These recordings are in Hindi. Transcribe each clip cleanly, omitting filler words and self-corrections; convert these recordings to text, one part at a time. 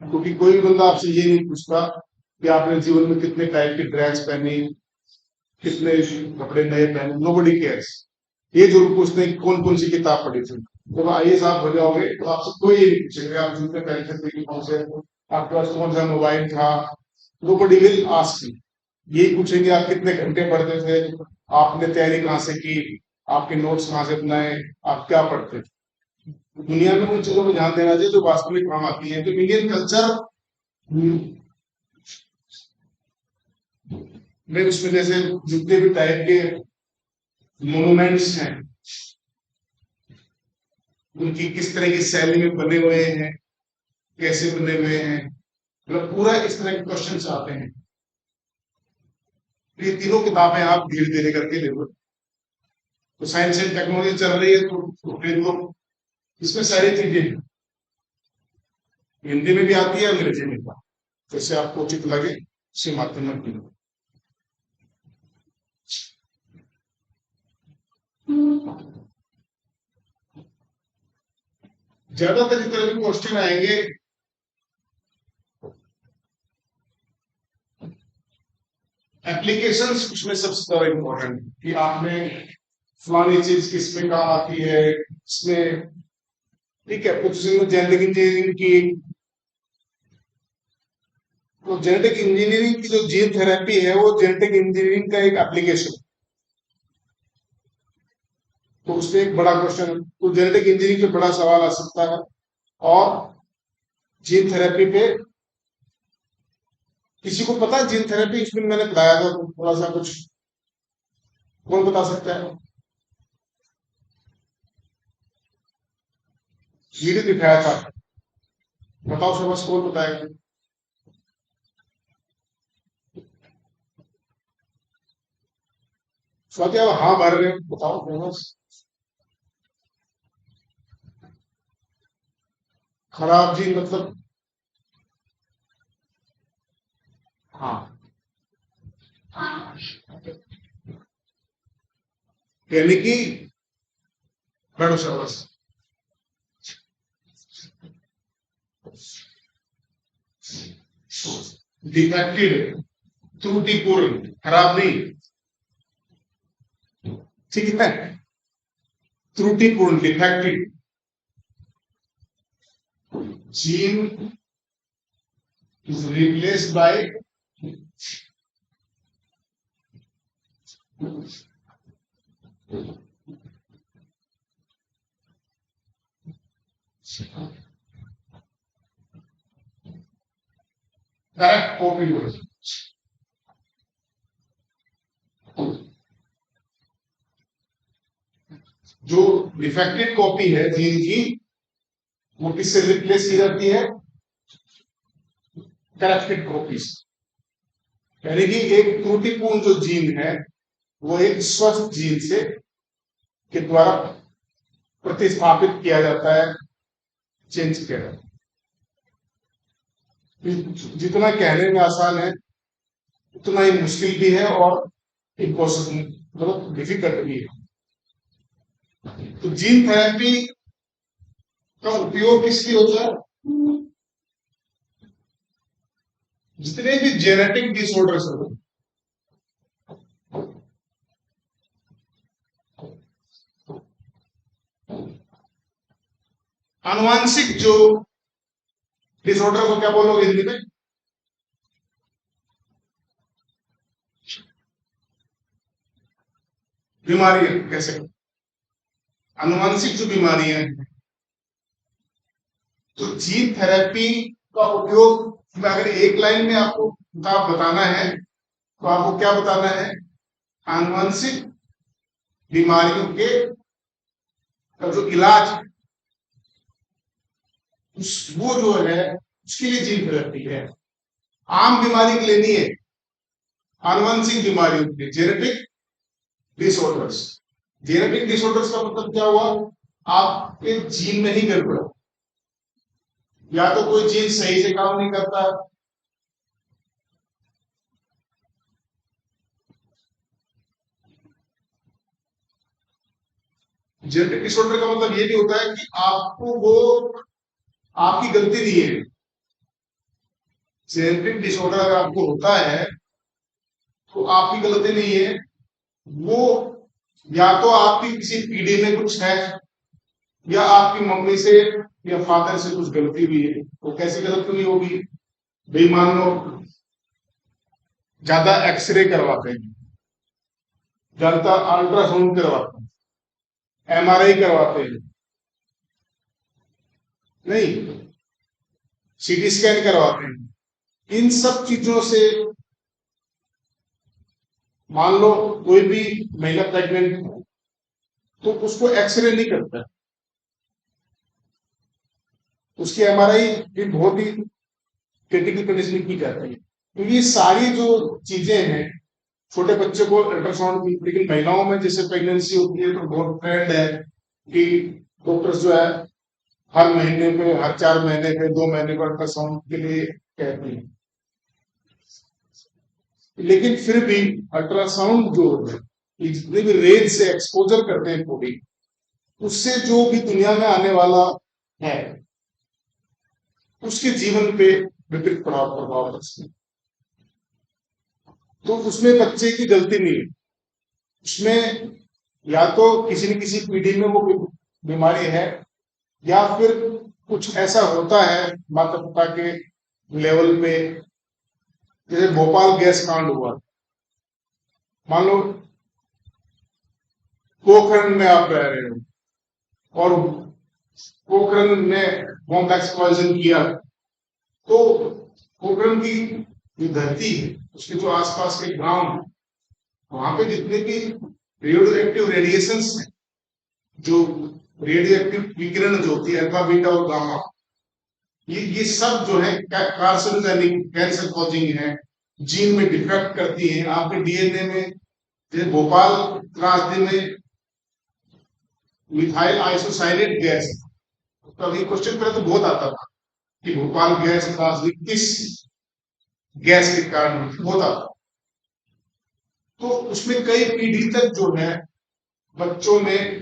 क्योंकि कोई भी बंदा आपसे ये नहीं पूछता कि आपने जीवन में कितने टाइप की ड्रेस पहनी, कितने कपड़े नए पहने, नोबडी केयर्स। ये जरूर पूछते हैं कि कौन कौन सी किताब पढ़ी थी। जब आईएएस आप हो जाओगे तो आपसे कोई ये नहीं पूछेगा आप जूते पहनते थे कि कौन से, आपके पास कौन सा मोबाइल था। Nobody will ask you. यही पूछेंगे आप कितने घंटे पढ़ते थे, आपने तैयारी कहाँ से की, आपके नोट्स कहाँ से बनाए, आप क्या पढ़ते थे। दुनिया में उन चीजों पर ध्यान देना चाहिए जो वास्तव में काम आती है। तो इंडियन कल्चर में उसमें जैसे जितने भी टाइप के मोनूमेंट्स हैं, उनकी किस तरह की शैली में बने हुए हैं, कैसे बने हुए हैं, मतलब पूरा इस तरह के क्वेश्चन आते हैं। ये तीनों किताबें आप धीरे धीरे करके ले लो। तो साइंस एंड टेक्नोलॉजी चल रही है तो ले लो, इसमें सारी चीजें हैं। हिंदी में भी आती है, अंग्रेजी में भी, जैसे आपको उचित लगे उसी माध्यम में पढ़ो। ज्यादातर इस तरह के क्वेश्चन आएंगे एप्लीकेशंस, उसमें सबसे ज्यादा इंपॉर्टेंट कि आपने फलानी चीज किस में काम आती है इसमें। ठीक है, कुछ जेनेटिक इंजीनियरिंग की, तो जेनेटिक इंजीनियरिंग की जो जीन थेरेपी है वो जेनेटिक इंजीनियरिंग का एक एप्लीकेशन। तो उसमें एक बड़ा क्वेश्चन, तो जेनेटिक इंजीनियरिंग पे बड़ा सवाल आ सकता है। और जीन थेरेपी पे किसी को पता है जीन थेरेपी, इसमें मैंने बताया था तो थोड़ा सा कुछ, कौन बता सकता है। वीडियो दिखाया था, बताओ समझ, कौन बताएगा। स्वाति आप हाँ भर रहे हो, बताओ फेमस। खराब जीन मतलब, हाँ, यानी कि बड़ो सर्वस डिफेक्टेड, त्रुटिपूर्ण, खराब नहीं, ठीक है, त्रुटिपूर्ण, defected gene is replaced by correct copy होगी। जो डिफेक्टेड कॉपी है जीन की, वो किससे रिप्लेस की जाती है, करेक्टेड कॉपीज। यानी कि एक त्रुटिपूर्ण जो जीन है वो एक स्वस्थ जीन से के द्वारा प्रतिस्थापित किया जाता है, चेंज किया जाता है। जितना कहने में आसान है उतना ही मुश्किल भी है और इम्पॉसिबल, मतलब डिफिकल्ट भी है। तो जीन थेरेपी का उपयोग किस लिए होता है, जितने भी जेनेटिक डिसऑर्डर्स होते, आनुवांशिक जो डिसऑर्डर को क्या बोलोगे हिंदी में, बीमारियां कैसे, आनुवांशिक जो बीमारियां हैं। तो जीन थेरेपी का उपयोग में अगर एक लाइन में आपको बताना है तो आपको क्या बताना है, आनुवंशिक बीमारियों के का जो इलाज है वो जो है उसके लिए जीन थेरेपी है। आम बीमारी के लिए नहीं है, आनुवंशिक बीमारियों के लिए, जेनेटिक डिसऑर्डर्स। जेनेटिक डिसऑर्डर्स का मतलब क्या हुआ, आपके जीन में ही गड़बड़, या तो कोई जीन सही से काम नहीं करता, जेनेटिक डिसऑर्डर का मतलब ये भी होता है कि आपको वो, आपकी गलती नहीं है, जेनेटिक डिसऑर्डर अगर आपको होता है तो आपकी गलती नहीं है, वो या तो आपकी किसी पीढ़ी में कुछ है, या आपकी मम्मी से या फादर से कुछ गलती हुई है। तो कैसी गलती हुई होगी? भाई मान लो ज्यादा एक्सरे करवाते हैं, ज्यादा अल्ट्रासाउंड करवाते हैं, एमआरआई करवाते हैं, नहीं, सीटी स्कैन करवाते हैं। इन सब चीजों से मान लो कोई भी महिला प्रेग्नेंट है तो उसको एक्सरे नहीं करता है, उसकी एमआरआई भी बहुत ही क्रिटिकल कंडीशन में की जाती है। तो ये सारी जो चीजें हैं, छोटे बच्चे को अल्ट्रासाउंड की, लेकिन महिलाओं में जैसे प्रेगनेंसी होती है तो बहुत ट्रेंड है कि डॉक्टर्स जो है हर महीने पे, हर 4 महीने पे, 2 महीने पर अल्ट्रासाउंड के लिए कहते हैं। लेकिन फिर भी अल्ट्रासाउंड जो है, ये जितने भी रेज से एक्सपोजर करते हैं बॉडी, उससे जो भी दुनिया में आने वाला है उसके जीवन पे विपरीत प्रभाव पड़ सकते हैं। तो उसमें बच्चे की गलती नहीं है, उसमें या तो किसी न किसी पीढ़ी में वो बीमारी है, या फिर कुछ ऐसा होता है माता पिता के लेवल पे। जैसे भोपाल गैस कांड हुआ, मान लो पोखरण में आप रह रहे हो और पोखरण ने बॉम्ब एक्सप्लोजन किया, तो पोखरण की जो धरती है, उसके जो आसपास के गांव है, वहां पे जितने भी रेडियो एक्टिव रेडिएशन है, जो रेडियो एक्टिव विकिरण जो होती है अल्फा बीटा और गामा, ये सब जो है कार्सिनोजेनिक, कैंसर कॉजिंग है, जीन में डिफेक्ट करती है आपके डीएनए में। जैसे भोपाल त्रासदी में मिथाइल आइसोसाइनेट गैस, तो अभी क्वेश्चन पहले तो बहुत आता था कि भोपाल गैस त्रासदी किस गैस के कारण बहुत आता, तो उसमें कई पीढ़ी तक जो है बच्चों में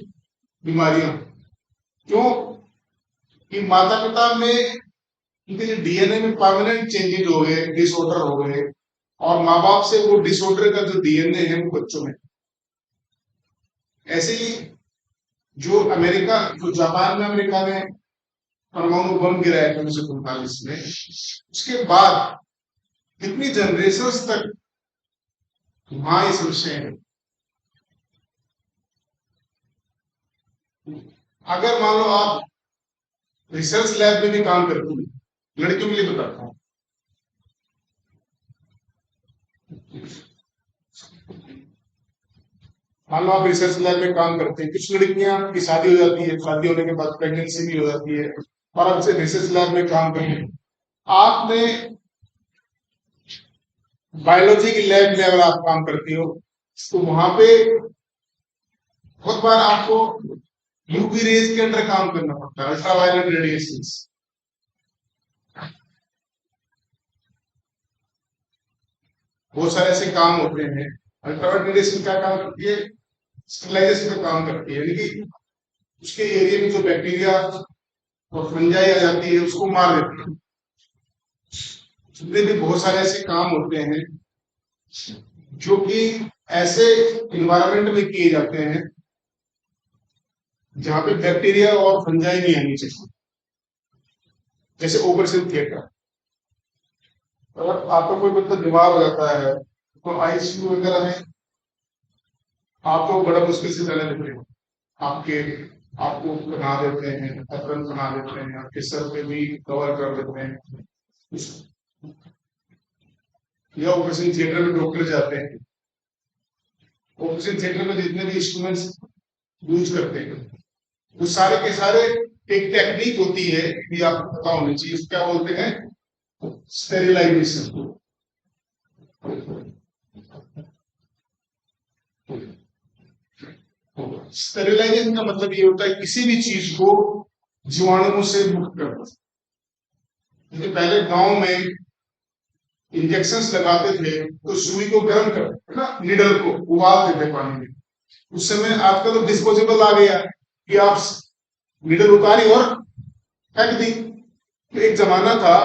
बीमारियां, क्यों कि माता पिता में उनके डीएनए में परमानेंट चेंजेस हो गए, डिसऑर्डर हो गए, और माँ बाप से वो डिसऑर्डर का जो डीएनए है वो बच्चों में। ऐसे ही जो जापान में अमेरिका ने परमाणु बम गिराया था 1945 में, उसके बाद कितनी जनरेशन तक वहां ये समस्या है। अगर मान लो आप रिसर्च लैब में भी काम करते हैं, लड़कियों के लिए बताता हूँ, मान लो आप रिसर्च लैब में काम करते हैं, कुछ लड़कियां की शादी हो जाती है, शादी होने के बाद प्रेगनेंसी भी हो जाती है, और आपसे रिसर्च लैब में काम करें, आपने बायोलॉजी की लैब में अगर आप काम करती हो तो वहां पे बहुत बार आपको यूवी रेज के अंदर काम करना पड़ता है, अल्ट्रावायलेट रेडिएशन। बहुत सारे ऐसे काम होते हैं। अल्ट्रावायलेट रेडिएशन क्या काम करती है? स्टरलाइजेशन का काम करती है, यानी कि उसके एरिया में जो बैक्टीरिया और फंजाई आ जाती है उसको मार देती है। जितने भी बहुत सारे ऐसे काम होते हैं जो कि ऐसे इन्वायरमेंट में किए जाते हैं जहां पे बैक्टीरिया और फंजाई नहीं आनी चाहिए, जैसे ऑपरेशन थिएटर। अगर आपका कोई बंदा बीमार हो जाता है तो आईसीयू वगैरह में आपको बड़ा मुश्किल से जाना पड़ेगा, आपके आपको बना देते हैं, एप्रन बना देते हैं, आपके सर पे भी कवर कर देते हैं, या ऑपरेशन थिएटर में डॉक्टर जाते हैं। ऑपरेशन थिएटर में जितने भी इंस्ट्रूमेंट्स यूज करते हैं वो सारे के सारे एक टेक्निक होती है, ये आपको पता होनी चाहिए, क्या बोलते हैं? स्टेरिलाइजेशन। स्टेरिलाइजेशन का मतलब ये होता है किसी भी चीज को जीवाणुओं से मुक्त करना। जैसे पहले गांव में इंजेक्शन लगाते थे तो सुई को गर्म करते ना, नीडल को उबालते थे पानी में। उस समय आजकल तो डिस्पोजेबल आ गया कि आप नीडल उतारी और फेंक दी। तो एक जमाना था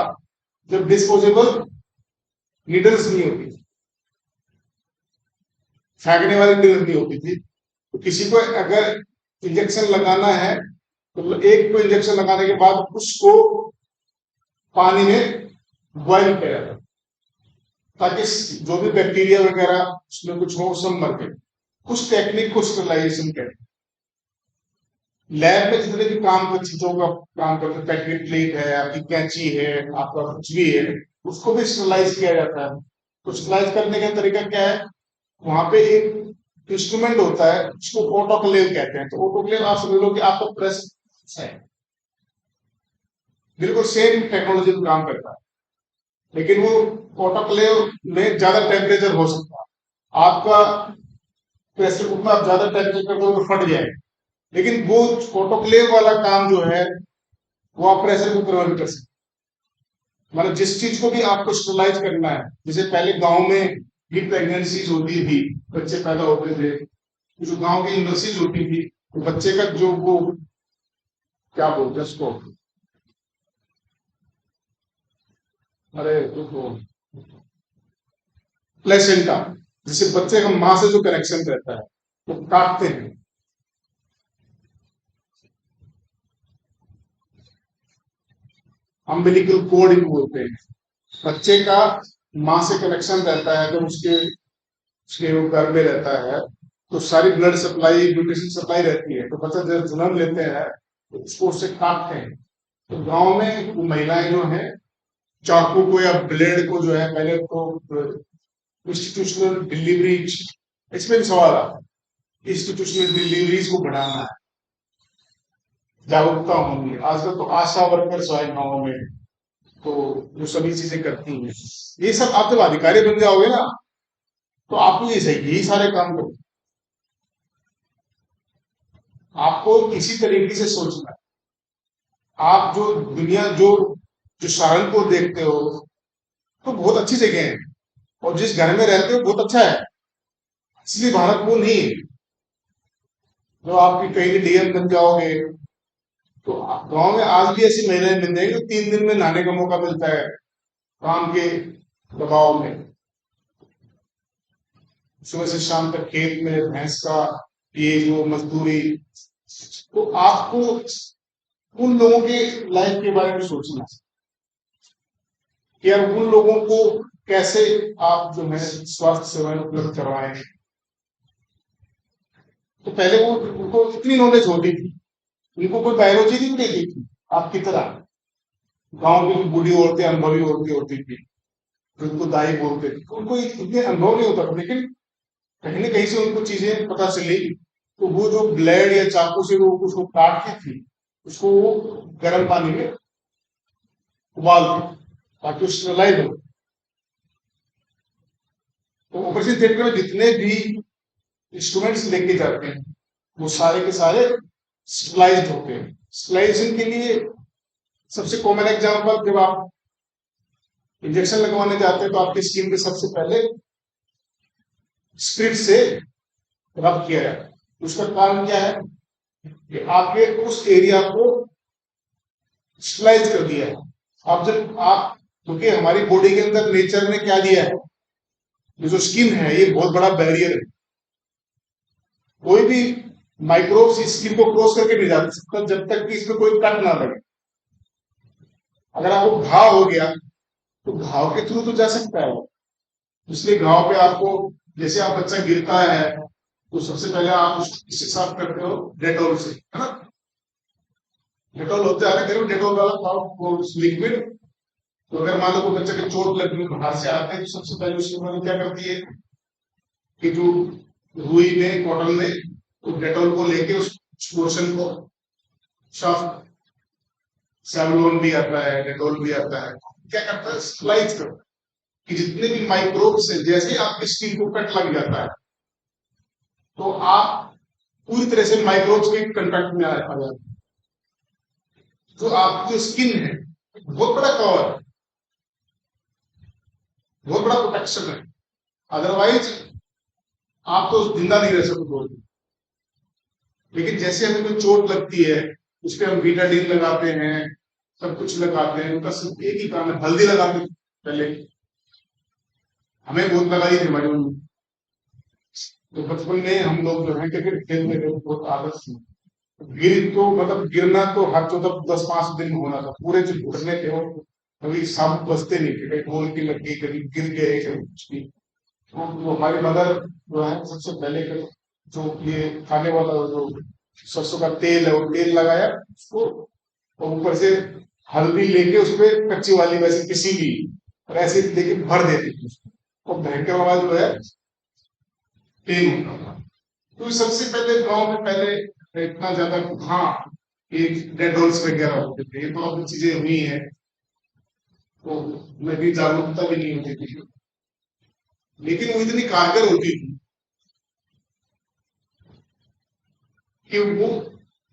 जब डिस्पोजेबल नीडल्स नहीं होती, फेंकने वाली नीडल नहीं होती थी। तो किसी को अगर इंजेक्शन लगाना है तो एक को इंजेक्शन लगाने के बाद उसको पानी में बॉइल किया जाता, ताकि जो भी बैक्टीरिया वगैरह उसमें कुछ हो सब मर गए। उस टेक्निक को स्टरलाइजेशन कहते हैं। लैब में जितने भी काम कर चीजों का काम करते, पैकेट प्लेट है, आपकी कैंची है, आपका कुछ भी है, उसको भी स्टरलाइज किया जाता है। तो स्टरलाइज करने का तरीका क्या है, वहां पे एक इंस्ट्रूमेंट होता है उसको ऑटोक्लेव कहते हैं। तो ऑटोक्लेव आप समझ लो कि आपका प्रेस है, बिल्कुल सेम टेक्नोलॉजी में काम करता है, लेकिन वो ऑटोक्लेव में ज्यादा टेम्परेचर हो सकता है। आपका प्रेशर कुकर आप ज्यादा टेम्परेचर कर दो तो फट जाएगा, लेकिन वो ऑटोक्लेव वाला काम जो है वो आप प्रेशर कुकर में भी कर सकते। मतलब जिस चीज को भी आपको स्टरलाइज करना है, जैसे पहले गांव में भी प्रेगनेंसीज होती थी, बच्चे पैदा होते थे, जो गांव की यूनिवर्सिटीज होती थी, तो बच्चे का जो वो क्या बोलते हैं उसको, अरे तो प्लेसेंटा, जिसे बच्चे का मां से जो कनेक्शन रहता है वो काटते हैं। अम्बिलिकल कोड ही बोलते हैं। बच्चे का मां से कनेक्शन रहता है जब उसके उसके वो घर में रहता है, तो सारी ब्लड सप्लाई न्यूट्रिशन सप्लाई रहती है। तो बच्चा जब जन्म लेते हैं तो उसको उससे काटते हैं। तो गांव में वो महिलाएं जो है चाकू को या ब्लेड को जो है पहले तो इंस्टीट्यूशनल डिलीवरी, इसमें भी सवाल आता है, इंस्टीट्यूशनल डिलीवरीज को बढ़ाना है, जागरूकता होंगी। आजकल तो आशा वर्कर्स आए गाँव में, तो जो सभी चीजें करती हैं, ये सब आप जब अधिकारी बन जाओगे ना तो आपको ये सही यही सारे काम करो। आपको इसी तरीके से सोचना है। आप जो दुनिया जो सहारनपुर देखते हो तो बहुत अच्छी जगह है, और जिस घर में रहते हो बहुत अच्छा है, इसलिए भारत वो नहीं है। जो आपकी कहीं डीएम बन जाओगे तो गांव में आज भी ऐसी महिलाएं मिल जाएगी, 3 दिन में नहाने का मौका मिलता है काम के दबाव में, सुबह से शाम तक खेत में भैंस का ये जो मजदूरी। तो आपको उन लोगों के लाइफ के बारे में सोचना है कि यार उन लोगों को कैसे आप जो है स्वास्थ्य सेवाएं उपलब्ध करवाएं। तो पहले वो उनको इतनी नॉलेज होती थी, उनको कोई बायोलॉजी नहीं मिली थी आपकी तरह। गांव की बूढ़ी औरतें अनुभवी औरतें होती थी, जिनको दाई बोलते थे, तो उनको इतने अनुभव नहीं होता था, लेकिन कहीं ना कहीं से उनको चीजें पता चली। तो वो जो ब्लेड या चाकू से वो उसको काटती थी, उसको वो गर्म पानी में उबालती ताकि वो स्टरलाइज हो। तो ऑपरेशन थिएटर में जितने भी इंस्ट्रूमेंट्स लेके जाते हैं वो सारे के सारे स्टरलाइज्ड होते हैं। स्टरलाइजेशन के लिए सबसे कॉमन एग्जांपल, जब आप इंजेक्शन लगवाने जाते हैं तो आपकी स्किन पे सबसे पहले स्पिरिट से रब किया जाता है। उसका कारण क्या है कि आपके उस एरिया को स्टरलाइज कर दिया है। अब जब आप, क्योंकि हमारी बॉडी के अंदर नेचर ने क्या दिया है, ये जो स्किन है ये बहुत बड़ा बैरियर है। कोई भी माइक्रोब्स स्किन को क्रॉस करके नहीं जा सकता जब तक कि इसमें कोई कट ना लगे। अगर आपको घाव हो गया तो घाव के थ्रू तो जा सकता है वो, इसलिए घाव पे आपको, जैसे आप बच्चा गिरता है तो सबसे पहले आप इससे साफ करते हो डेटॉल से, है ना। डेटॉल होता है ना घर में, डेटॉल वाला लिक्विड। तो अगर मान लो कोई बच्चे को चोट लग गई बाहर से आते हैं तो सबसे पहले उसकी मदद क्या करती है कि जो रुई में कॉटन में तो डेटॉल को लेके उस पोर्शन को साफ, सेवलोन भी आता है, डेटॉल भी आता है, क्या करता है स्लाइज करता है कि जितने भी माइक्रोब्स है, जैसे ही आपकी स्किन को कट लग जाता है तो आप पूरी तरह से माइक्रोब्स के कंटेक्ट में आ जाते हैं। तो आपकी जो स्किन है बहुत बड़ा कवर है, बहुत बड़ा प्रोटेक्शन है। अदरवाइज आप तो जिंदा नहीं रह सकते। लेकिन जैसे हमें कोई चोट लगती है उस पर हम बीटाडीन लगाते हैं, सब कुछ लगाते हैं, उनका सिर्फ एक ही काम है, हल्दी लगाते हैं पहले, हमें बहुत लगाई थी हमारी मम्मी। तो बचपन में हम लोग जो है क्रिकेट खेलते थे, बहुत आदत थी। गिर तो मतलब गिरना तो हर जो तब 10-5 दिन में होना था, पूरे जो घुटने थे वो कभी साबुत बचते नहीं थे, कभी बोल की लग गई, कभी गिर गए, कभी कुछ भी। तो हमारी मदर जो है सबसे पहले जो ये खाने वाला जो सरसों का तेल है वो तेल लगाया उसको, और ऊपर से हल्दी लेके उसपे कच्ची वाली वैसे किसी भी और ऐसे लेके भर देती थी उसको, और भयंकर वाला जो है तेल होता था। तो सबसे पहले गांव में पहले इतना ज्यादा, हाँ, एक डेटॉल्स वगैरह होते थे, ये तो अब चीजें हुई है, तो मेरी जागरूकता भी नहीं होती थी, लेकिन वो इतनी कारगर होती थी कि वो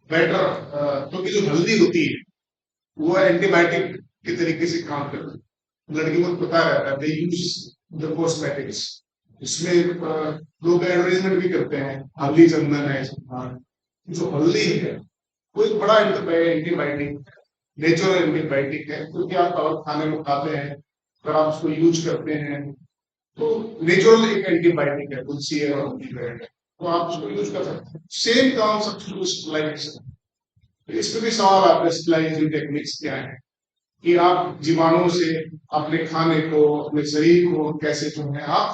बेटर, क्योंकि जो हल्दी होती है वो एंटीबायोटिक के तरीके से काम करती है, लड़कियों को पता रहता है, दे यूज द कॉस्मेटिक्स, इसमें लोग एडवर्टाइजमेंट भी करते हैं, हल्दी चंदन है, हाँ। जो हल्दी है वो एक बड़ा एंटीबायोटिक, नेचुरल एंटीबायोटिक है, क्योंकि आप अगर खाने में खाते हैं, अगर आप उसको यूज करते हैं, तो नेचुरल एक एंटीबायोटिक है, तुलसी है और हल्दी है, तो आप उसको यूज कर सकते हैं। सेम काम सब स्टरलाइजेशन, इसमें भी सवाल आता है स्टरलाइजेशन टेक्निक्स क्या है, कि आप जीवाणुओं से अपने खाने को, अपने शरीर को कैसे जो है आप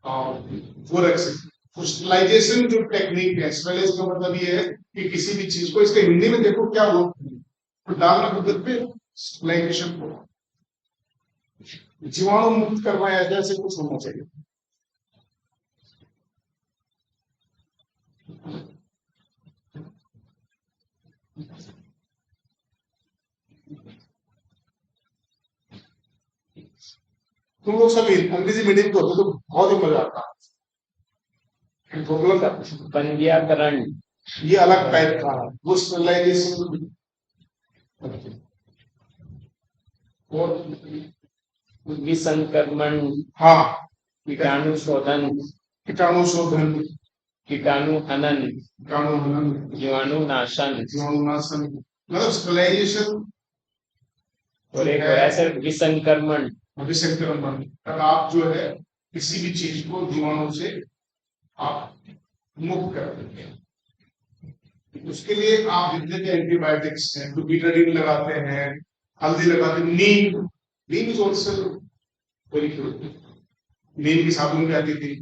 वो रख सकते। फर्टिलाइजेशन जो टेक्निक है, स्टरलाइजेशन का मतलब ये है कि किसी भी चीज को, इसके हिंदी में देखो क्या हो, तो डालना पद्धति पे स्टरलाइजेशन को जीवाणु मुक्त करना है, ऐसे कुछ होना चाहिए। तुम लोग सभी अंग्रेजी मीडियम के होते तो बहुत ही मजा आता है, पंजीकरण ये अलग टाइप का है, वो स्टरलाइजेशन और विसंक्रमण, हाँ, कीटाणु शोधन, कीटाणु शोधन, कीटाणु हनन, कीटाणु हनन, जीवाणु नाशन, जीवाणुनाशन, मतलब स्टरलाइजेशन और एक है सर विसंक्रमण। विसंक्रमण, तब आप जो है किसी भी चीज को जीवाणु से आप मुक्त कर देते हैं। उसके लिए आप जितने भी एंटीबायोटिक्स हैं, तो बीटाडीन लगाते हैं, हल्दी लगाते हैं, नीम, नीम इज ऑल्सो वेरी गुड, नीम की साबुन भी आती थी,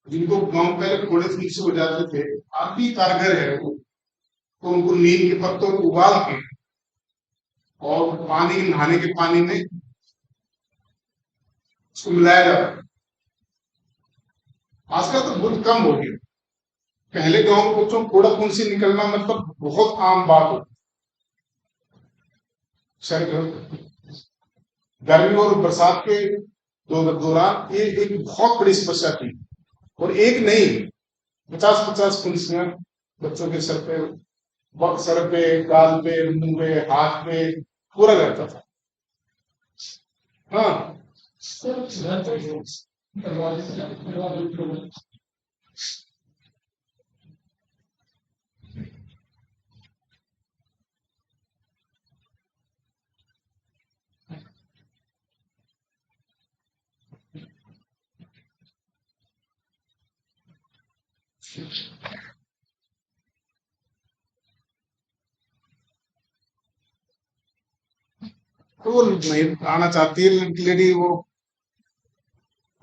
जिनको गांव पहले थोड़े फीट से हो जाते थे, आप भी कारगर है वो, तो उनको नीम के पत्तों को उबाल के और पानी, नहाने के पानी में उसको मिलाया जाता है। आजकल तो बहुत कम हो गया, पहले गांव के बच्चों को कोड़ा खून से निकलना मतलब बहुत आम बात होती, सर गर्मी और बरसात के दौरान ये एक बहुत बड़ी समस्या थी, और एक नहीं, 50-50 फुंसियां बच्चों के सर पे, गाल पे, मुंह पे, हाथ पे पूरा रहता था। हाँ, तो वो नहीं आना चाहती है लेडी, वो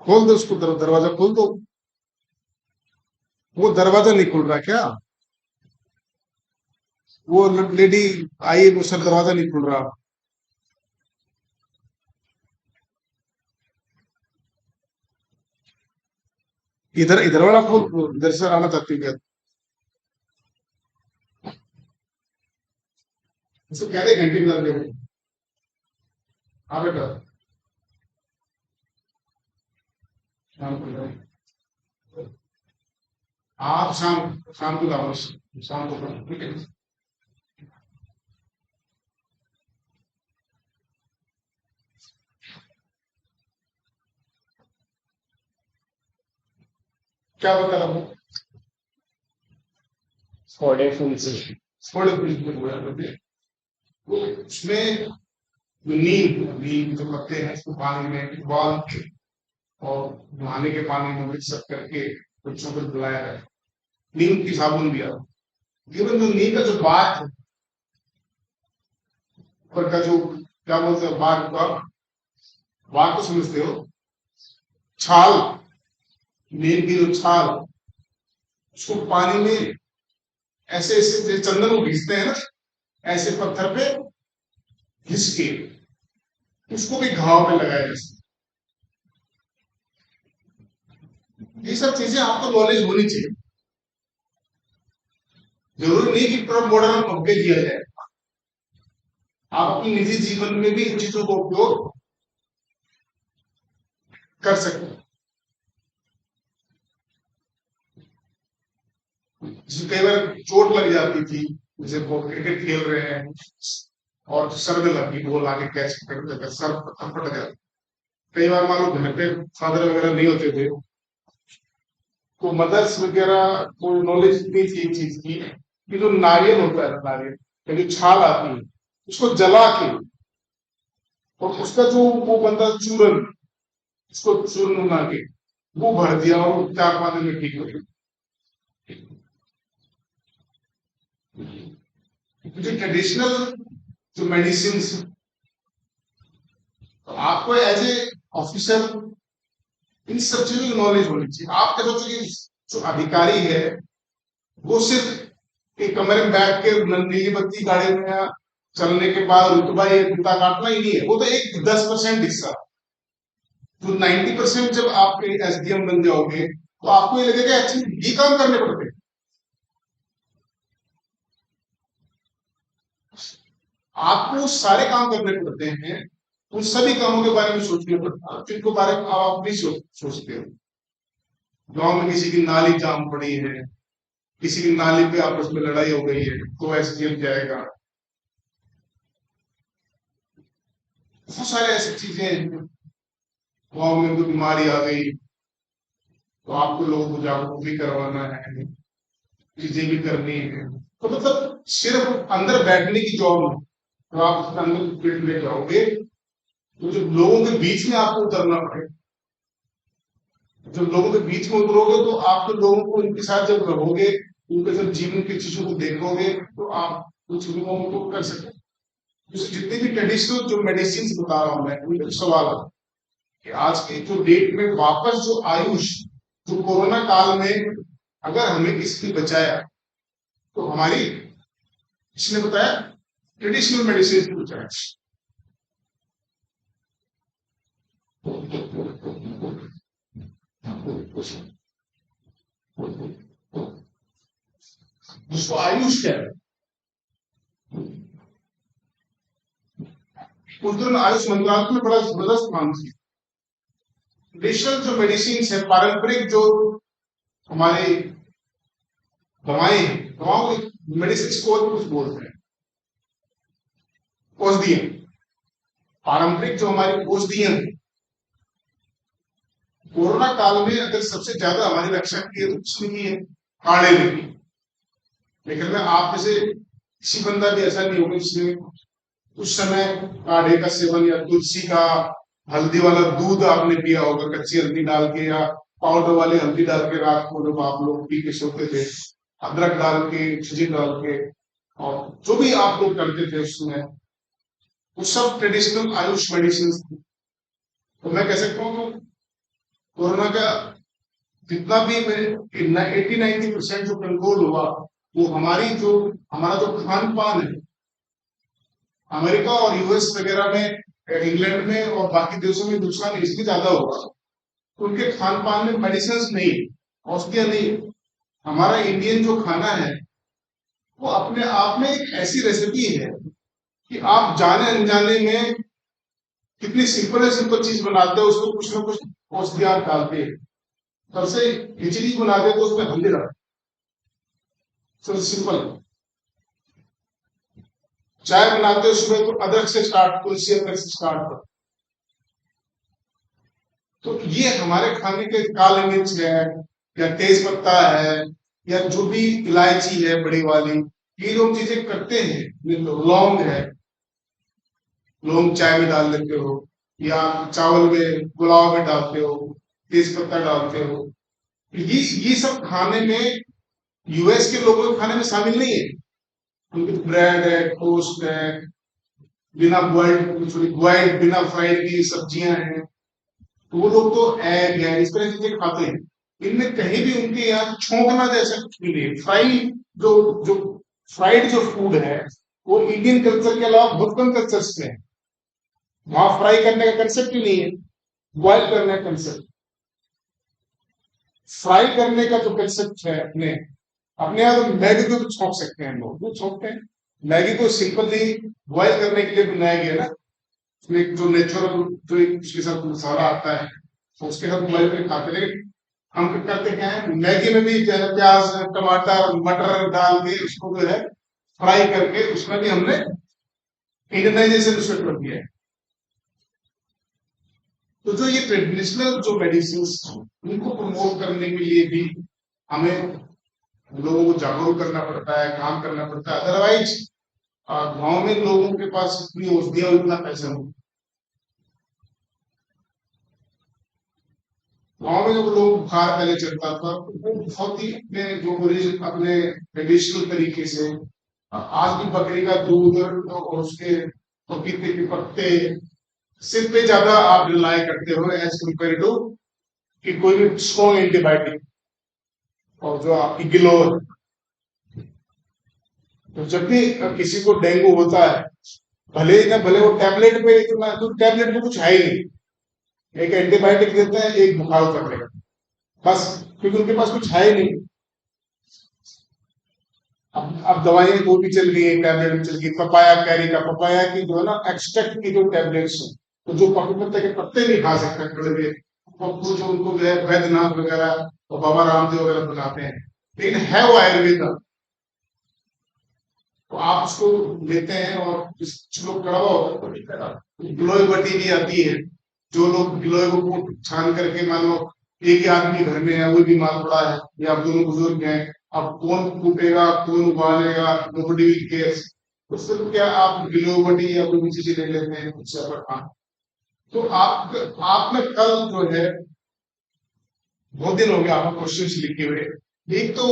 खोल दो उसको, दरवाजा खोल दो, वो दरवाजा नहीं खुल रहा क्या, वो लेडी आई, वो सर दरवाजा नहीं खुल रहा, इधर इधर वाला खोल, इधर से आना चाहती है, उसको कह रहे घंटे लग रहे। हाँ बेटा, शाम को जाओ। आप शाम शाम को जाओ, शाम को करो, ठीक है। क्या बता रहा हूँ, फोड़े फुंसी, थोड़े कुछ बोला करते, वो उसमें जो नीम नीम जो पत्ते हैं उसको पानी में उबाल के और नहाने के पानी में मिक्स अप करके बच्चों को पिलाया है। नीम की साबुन भी आता है। इवन जो नीम का जो बात है, ऊपर का जो क्या बोलते हैं बाग का, बाग तो समझते हो, छाल, नीम की जो छाल, उसको पानी में ऐसे ऐसे जैसे चंदन को घिसते हैं ना, ऐसे पत्थर पे घिस के उसको भी घाव पे लगाया जा सकता है। ये सब चीजें आपको नॉलेज होनी चाहिए। जरूरी नहीं कि पूरा मॉडर्न अपडेट दिया जाए, आप अपने निजी जीवन में भी इन चीजों का उपयोग कर सकते हैं। कई बार चोट लग जाती थी, जैसे वो क्रिकेट खेल रहे हैं और सर में लगी, बॉल आके कैच करते सर फट गया। कई बार मान लो घर पे फादर वगैरह नहीं होते थे, तो मदर्स वगैरह को नॉलेज नहीं थी एक चीज की कि जो नारियल होता है, नारियल का जो छाल आती है, उसको जला के और उसका जो वो बनता है चूरन, उसको चूरन बना के वो भर दिया और 4-5 दिन में ठीक हो गया। जो ट्रेडिशनल जो मेडिसिन, तो आपको एज ए ऑफिसर इन सब चीजों की नॉलेज होनी चाहिए। आप क्या सोचो कि जो अधिकारी है वो सिर्फ एक कमरे में बैठ के नीली बत्ती गाड़ी में चलने के बाद रुतबा या जूता काटना ही नहीं है, वो तो एक 10% हिस्सा। तो 90% जब आप एसडीएम बन जाओगे तो आपको ये लगेगा एक्चुअली ये काम करने पड़ते हैं। आपको सारे काम करने पड़ते हैं, उन सभी कामों के बारे में सोचना पड़ता है जिनको बारे में आप नहीं सोचते हो। गांव में किसी की नाली जाम पड़ी है, किसी की नाली पे आपस में लड़ाई हो गई है, तो एसडीएम जाएगा। बहुत सारे ऐसी चीजें हैं, गांव में कोई बीमारी आ गई तो आपको लोगों को जागरूक भी करवाना है, चीजें भी करनी है। तो मतलब सिर्फ अंदर बैठने की जॉब नहीं, तो आप अंदर फील्ड में जाओगे तो जब लोगों के बीच में आपको उतरना पड़ेगा, जब लोगों के बीच में उतरोगे तो आप तो लोगों को उनके साथ जब रहोगे, उनके जब जीवन की चीजों को देखोगे तो आप कुछ लोगों को कर सकते। जितनी भी ट्रेडिशनल जो मेडिसिन बता रहा हूं मैं, उनका सवाल है कि आज के जो डेट में वापस जो आयुष, जो कोरोना काल में अगर हमें किसने बचाया तो हमारी, इसने बताया ट्रेडिशनल मेडिसिन ने बचाया। जिसको आयुष क्या है, उस दिन आयुष मंत्रालय में बड़ा जबरदस्त काम थी। ट्रेडिशनल जो मेडिसिन है, पारंपरिक जो हमारे दवाएं हैं, दवाओं की मेडिसिन स्कोर कुछ बोलते हैं, औषधियां, पारंपरिक जो हमारी औषधियां हैं, कोरोना काल में अगर सबसे ज्यादा हमारी रक्षा की है तो किसने की है? काढ़े ने की। लेकिन मैं आप में से किसी बंदा भी ऐसा नहीं होगा जिसने उस समय काढ़े का सेवन या तुलसी का हल्दी वाला दूध आपने पिया होगा, कच्ची हल्दी डाल के या पाउडर वाली हल्दी डाल के रात को जब आप लोग पी के सोते थे, अदरक डाल के, खिचड़ी डाल के, और जो भी आप लोग करते थे उसमें, वो सब ट्रेडिशनल आयुष मेडिसिन। तो मैं कह सकता हूँ तो कोरोना का जितना भी 80-90% जो कंट्रोल हुआ, वो हमारा जो खान पान है, अमेरिका और यूएस वगैरह में, इंग्लैंड में और बाकी देशों में नुकसान इसलिए ज्यादा होगा तो उनके खान पान में मेडिसिन नहीं, औषधियां नहीं। हमारा इंडियन जो खाना है वो अपने आप में एक ऐसी रेसिपी है कि आप जाने अनजाने में कितनी सिंपल चीज बनाते हो, उसको कुछ ना कुछ औषधियां डालते हैं। सबसे खिचड़ी बनाते तो उसमें हल्दी डालते, सबसे सिंपल। चाय बनाते उसमें तो अदरक से स्टार्ट, तुलसी अदरक से स्टार्ट कर। तो ये हमारे खाने के काली मिर्च है या तेज पत्ता है या जो भी इलायची है बड़ी वाली, ये लोग चीजें करते हैं। लौंग है, लौंग चाय में डाल लेते हो या चावल में पुलाव में डालते हो, तेज पत्ता डालते हो, ये सब खाने में यूएस के लोगों के खाने में शामिल नहीं है। उनकी ब्रेड है, टोस्ट है, बिना बॉइल्ड सॉरी बॉइल्ड बिना फ्राइड की सब्जियां हैं, तो वो लोग तो एग है इस तरह की चीजें खाते हैं। इनमें कहीं भी उनके यहाँ छोंकना जैसा कुछ भी नहीं है। जो जो फ्राइड जो फूड है वो इंडियन कल्चर के अलावा बहुत कम कल्चर्स में है। वहां फ्राई करने का कंसेप्ट ही नहीं है, बॉयल करने का कंसेप्ट। फ्राई करने का जो कंसेप्ट है अपने अपने यहाँ तो मैगी को भी छोंक सकते हैं लोग, वो छोंकते हैं। मैगी को सिंपली बॉयल करने के लिए बनाया गया ना, उसमें एक जो नेचुरल जो एक उसके साथ मसाला आता है तो उसके साथ बॉयल करके खाते हैं। लेकिन हम क्या करते क्या है, मैगी में भी जो है प्याज टमाटर मटर डाल के उसको जो है फ्राई करके उसमें भी हमने इंडियनाइजेशन उसमें कर दिया है। तो जो ये ट्रेडिशनल जो मेडिसिन उनको प्रमोट करने के लिए भी हमें लोगों को जागरूक करना पड़ता है, काम करना पड़ता है। अदरवाइज गांव में लोगों के पास इतनी औषधियां और इतना पैसा नहीं। गांव में जो लोग बुखार पहले चढ़ता था वो बहुत ही अपने जो अपने ट्रेडिशनल तरीके से आज भी बकरी का दूध और उसके पपीते के पत्ते सिर पे ज्यादा आप रिलाय करते हो एज कम्पेयर टू कि कोई भी स्ट्रॉन्ग एंटीबायोटिक। और जो आपकी गिलोर, तो जब भी किसी को डेंगू होता है भले ही ना भले वो टैबलेट पे, तो टैबलेट में कुछ है ही नहीं, एक एंटीबायोटिक देते हैं एक बुखार उतरने का बस, क्योंकि उनके पास कुछ है ही नहीं। अब दवाइयां दो भी चल रही है, टैबलेट भी चल रही है। पपाया कैरी का पपाया की जो है ना एक्सट्रैक्ट की जो टैबलेट्स है, तो जो पपीते के पत्ते नहीं खा सकते कड़वे, वो जो उनको जो है वैद्यनाथ वगैरह और बाबा रामदेव वगैरह बनाते हैं, लेकिन है वो आयुर्वेदा। तो आप उसको लेते हैं और कुछ लोग कड़वा होता है, गिलोय बटी भी आती है। जो लोग गिलोय को छान करके मान लो एक ही आदमी घर में है, वो बीमार पड़ा है या आप दोनों बुजुर्ग हैं, अब कौन कूटेगा कौन उबालेगा, नोबडी विल केयर। तो सिर्फ क्या आप गिलोय बटी या कोई भी चीजें ले लेते हैं उससे अपना काम। तो आप में कल जो है बहुत दिन हो गया आपको क्वेश्चन लिखे हुए। एक तो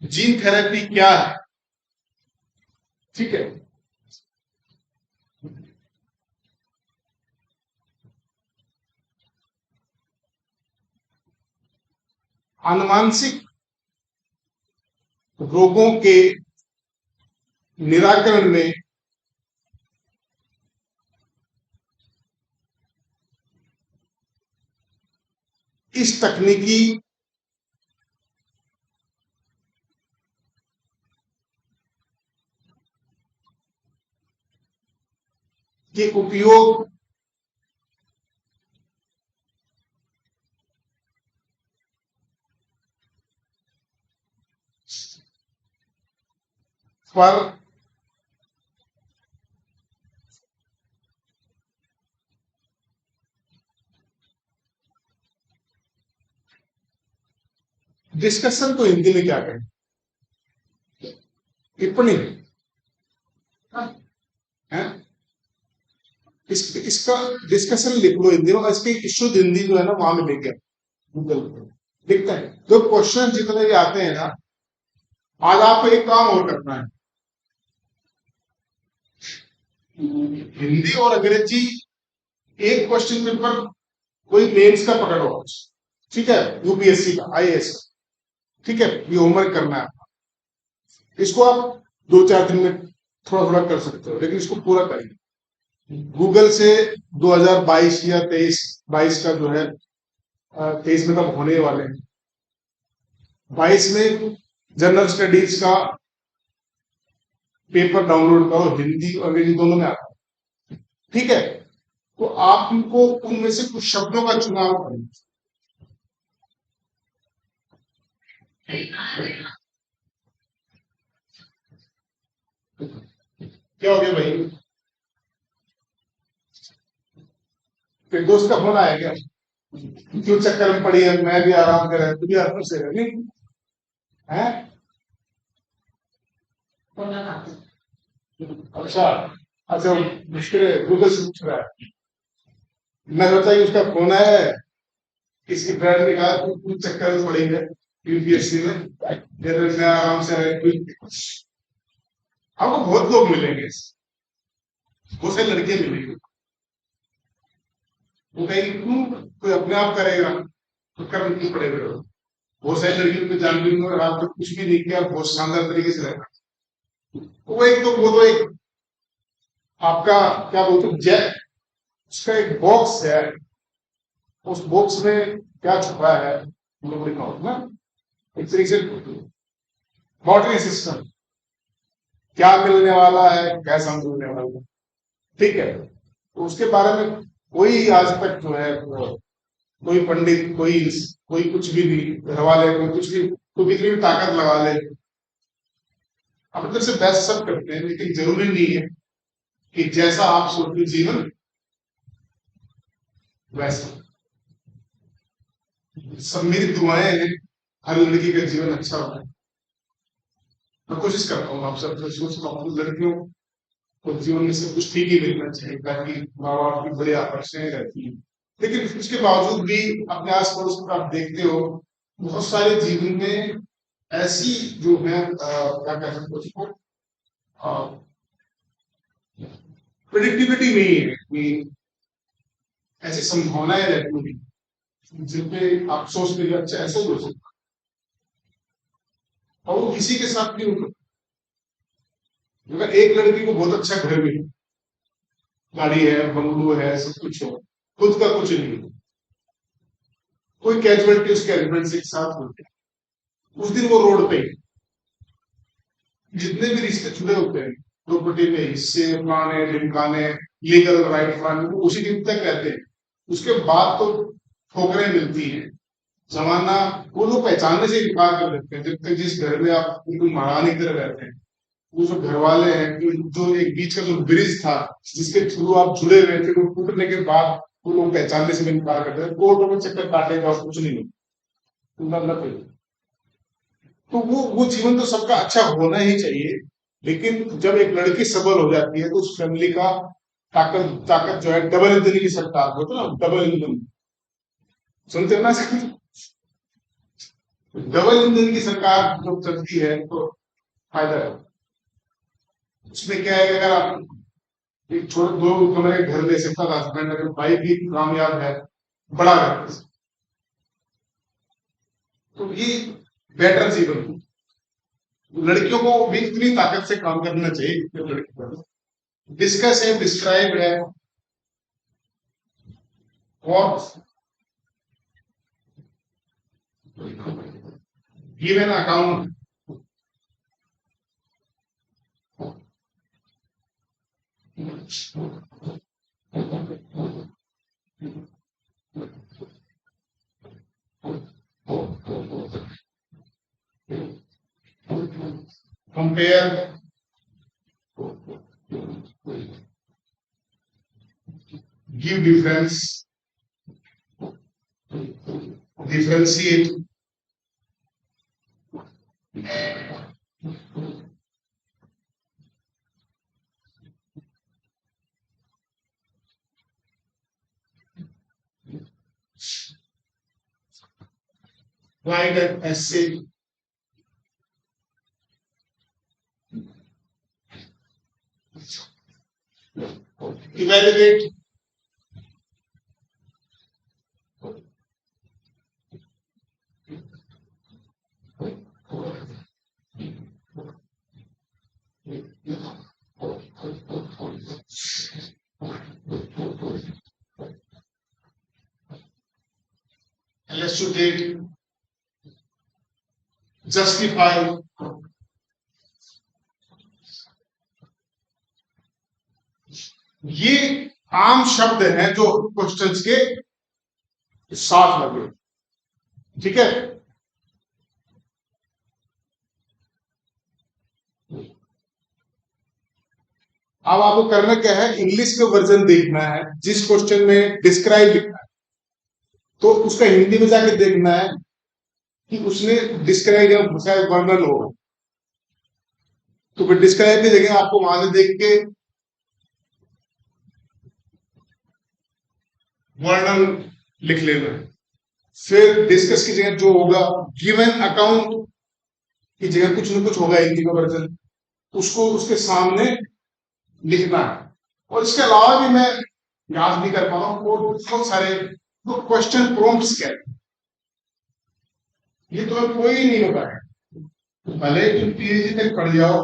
जीन थेरेपी क्या है, ठीक है। आनुवांशिक रोगों के निराकरण में इस तकनीकी के उपयोग पर डिस्कशन को हिंदी में क्या कहें, टिप्पणी है। इसका डिस्कशन लिख लो हिंदी में, इसकी शुद्ध हिंदी जो है ना वहां में लिख गया गूगल पे दिखता है। जो क्वेश्चन जितने भी आते हैं ना, आज आपको एक काम और करना है, हिंदी और अंग्रेजी एक क्वेश्चन पेपर कोई मेंस का पकड़ो, ठीक है, यूपीएससी का आईएएस, ठीक है, ये होमवर्क करना है। इसको आप 2-4 दिन में थोड़ा थोड़ा कर सकते हो, लेकिन इसको पूरा करिए। गूगल से 2022 या 23-22 का जो है 23 में तब होने वाले हैं, 22 में जनरल स्टडीज का पेपर डाउनलोड करो, हिंदी और अंग्रेजी दोनों में आता है, ठीक है। तो आपको उनमें से कुछ शब्दों का चुनाव करना। क्या हो गया भाई, फिर दोस्त का फोन आया क्या, क्यों चक्कर में पड़ी है, मैं भी आराम कर रहा तू भी आराम से कर नहीं है। अच्छा अच्छा, मुश्किल है, गूगल से पूछ रहा है। मैं सोचा कि उसका फोन आया है, किसी फ्रेंड ने कहा तू कुछ चक्कर में पड़ी है यूपीएससी में, फिर मैं आराम से आपको बहुत लोग मिलेंगे, बहुत सारी लड़कियां मिलेंगी, वो कहेंगे क्यों, कोई अपने आप करेगा तो करना क्यों पड़ेगा। बहुत सारी लड़कियों को जान भी और आप तक कुछ भी नहीं किया, बहुत शानदार तरीके से रहना। वो एक तो वो तो एक आपका क्या बोलते हैं जै उसका एक बॉक्स है, उस बॉक्स में क्या छुपा है हम लोग दिखाओ ना, एक तरीके से लॉटरी सिस्टम, क्या मिलने वाला है कैसा मिलने वाला है, ठीक है। तो उसके बारे में कोई आज तक जो है कोई पंडित कोई कुछ भी नहीं, घर वाले कोई कुछ भी, कोई कितनी भी ताकत लगा ले, अपनी तरफ से बेस्ट सब करते हैं, लेकिन जरूरी नहीं है कि जैसा आप सोचते जीवन वैसा। सब मेरी दुआएं हैं हर लड़की का जीवन अच्छा हो। मैं कोशिश करता हूँ, आप सब सोचता हूँ लड़कियों को जीवन में सब कुछ ठीक ही मिलना चाहिए, ताकि माँ बाप की बड़ी आकर्षणाएं रहती हैं, लेकिन उसके बावजूद भी अपने आस पड़ोस में आप देखते हो बहुत सारे जीवन में ऐसी जो है क्या कह सकते हो उसको, प्रिडिक्टिविटी नहीं है कि ऐसी संभावनाएं रहती हैं जिनपे आप सोचते हैं अच्छा ऐसा ही हो सकता है, और वो किसी के साथ भी हो। अगर एक लड़की को बहुत अच्छा घर मिले, गाड़ी है बंगलू है सब कुछ हो, खुद का कुछ नहीं, कोई कैजुअलिटी उसके हस्बैंड से साथ होती है, उस दिन वो रोड पे जितने भी रिश्ते जुड़े होते हैं, प्रॉपर्टी में हिस्से फलाने ढिमकाने, लीगल राइट फलाने, वो उसी दिन तक रहते हैं। उसके बाद तो ठोकरें मिलती हैं, जमाना वो लोग पहचानने से इनकार कर देते हैं। जब तक जिस घर में आप बिल्कुल महारानी की तरह रहते हैं, वो जो घर वाले हैं, जो एक बीच का जो ब्रिज था जिसके थ्रू आप जुड़े हुए थे, वो टूटने के बाद वो लोग पहचानने से भी इनकार करते हैं, कोर्टों में चक्कर काटेगा और कुछ नहीं मतलब। तो वो जीवन तो सबका अच्छा होना ही चाहिए, लेकिन जब एक लड़की सबल हो जाती है तो उस फैमिली का ताकत ताकत जो है डबल इंजन की सरकार होती है ना, डबल इंजन सुनते हो ना, डबल इंजन की सरकार जब चलती है तो फायदा है। उसमें क्या है कि अगर आप एक छोटे दो कमरे घर ले सकता था हस्बैंड, अगर वाइफ भी कामयाब है बड़ा घर, तो ये बेटर जीवन। लड़कियों को भी इतनी ताकत से काम करना चाहिए जितने लड़के को। डिस्कस है डिस्क्राइब है और give an account. Compare, give difference, differentiate, write an essay, evaluate, elucidate, justify। ये आम शब्द हैं जो क्वेश्चंस के साथ लगे, ठीक है। अब आपको करना क्या है, इंग्लिश का वर्जन देखना है, जिस क्वेश्चन में डिस्क्राइब लिखना है तो उसका हिंदी में जाके देखना है कि उसने डिस्क्राइब या शायद वर्णन होगा, तो फिर डिस्क्राइब की जगह आपको वहां से देख के वर्णन लिख लेना है। फिर डिस्कस की जगह जो होगा गिवन अकाउंट की जगह कुछ न कुछ होगा हिंदी का वर्जन, उसको उसके सामने लिखना है। और इसके अलावा भी मैं याद नहीं कर पा रहा हूँ और बहुत सारे तो क्वेश्चन प्रॉम्प्ट्स क्या है, ये तुम्हें कोई नहीं होता है, भले तुम पीएचडी तक पढ़ जाओ,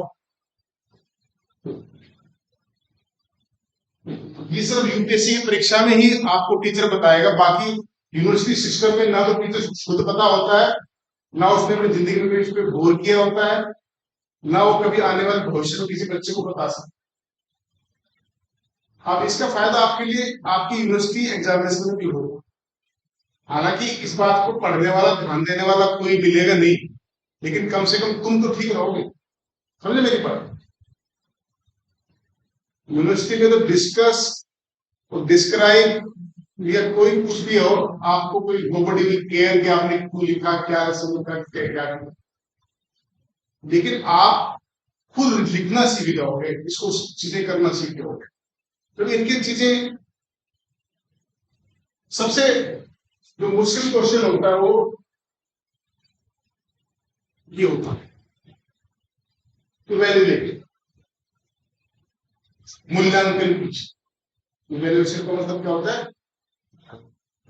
ये सब यूपीएससी की परीक्षा में ही आपको टीचर बताएगा। बाकी यूनिवर्सिटी सिस्टम में ना तो टीचर खुद पता होता है, ना उसने अपनी जिंदगी में इस पर गौर किया होता है, ना वो कभी आने वाले भविष्य में किसी बच्चे को बता सकता। अब इसका फायदा आपके लिए आपकी यूनिवर्सिटी एग्जामिनेशन में भी होगा। हालांकि इस बात को पढ़ने वाला ध्यान देने वाला कोई मिलेगा नहीं, लेकिन कम से कम तुम तो ठीक रहोगे। समझे मेरी बात? यूनिवर्सिटी में तो डिस्कस और डिस्क्राइब या कोई कुछ भी हो, आपको कोई नोबडी विल केयर कि आपने क्यों लिखा, क्या समझा, क्या, लेकिन आप खुद लिखना सीख जाओगे, इसको चीजें करना सीख जाओगे। तो इनकी चीजें सबसे जो मुश्किल क्वेश्चन होता है वो ये होता है तो वैल्यूएशन, मूल्यांकन पीछे। वैल्यूएशन का मतलब क्या होता है?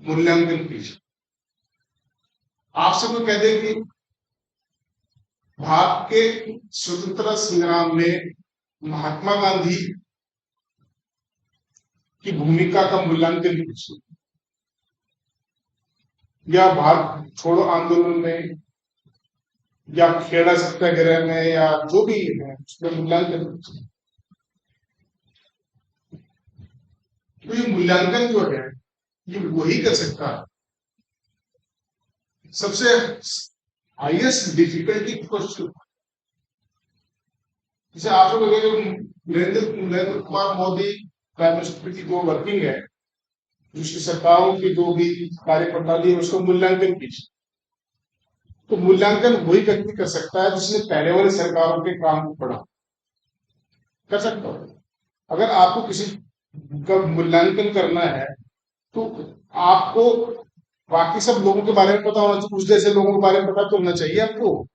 मूल्यांकन पीछे। आपसे कोई कह दे कि भारत के स्वतंत्रता संग्राम में महात्मा गांधी की भूमिका का मूल्यांकन कीजिए, या भारत छोड़ो आंदोलन में, या खेड़ा सत्याग्रह में, या जो भी है उसमें मूल्यांकन कीजिए। तो ये मूल्यांकन जो है ये वही कर सकता है। सबसे हाईएस्ट डिफिकल्टी क्वेश्चन, जैसे आप लोग नरेंद्र कुमार मोदी प्राइम मिनिस्टर की जो वर्किंग है, जिसकी सरकारों की जो भी कार्य प्रणाली है, उसका मूल्यांकन कीजिए। तो मूल्यांकन वही व्यक्ति कर सकता है जिसने पहले वाली सरकारों के काम को पढ़ा, कर सकता है। अगर आपको किसी का मूल्यांकन करना है तो आपको बाकी सब लोगों के बारे में पता होना चाहिए, कुछ जैसे लोगों के बारे में पता तो होना चाहिए आपको।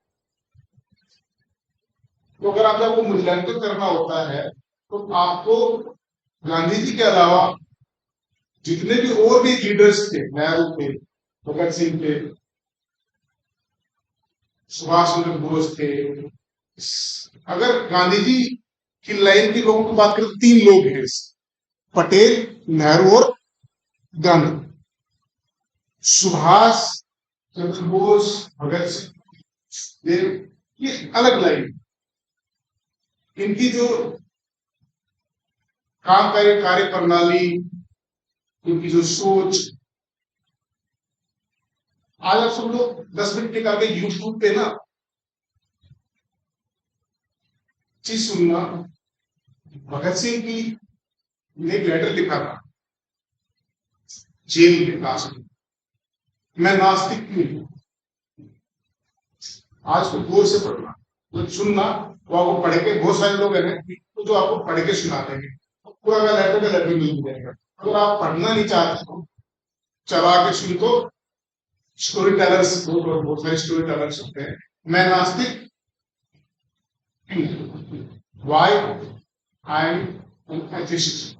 तो अगर आपको मूल्यांकन करना होता है तो आपको गांधी जी के अलावा जितने भी और भी लीडर्स थे, नेहरू थे, भगत सिंह थे, सुभाष चंद्र बोस थे, अगर गांधी जी की लाइन के लोगों की बात करें तो 3 लोग हैं, पटेल, नेहरू और गांधी। सुभाष चंद्र बोस, भगत सिंह, ये अलग लाइन। इनकी जो काम कार्य प्रणाली, इनकी जो सोच, आज आप सब लोग 10 मिनट निकाल के यूट्यूब पे ना चीज सुनना। भगत सिंह की ने एक लेटर लिखा था जेल के पास में, मैं नास्तिक क्यों हूं। आज को गौर से पढ़ना, तो सुनना, वो आपको पढ़ के, बहुत सारे लोग हैं तो जो आपको पढ़ के सुना देंगे, तो पूरा लेटर का लेटर मिल जाएगा। अगर आप पढ़ना नहीं चाहते तो चला के सुन, तो स्टोरी टेलर्स, बहुत सारे स्टोरी टेलर्स होते हैं। मैं नास्तिक वाई आई एम एथिस्ट,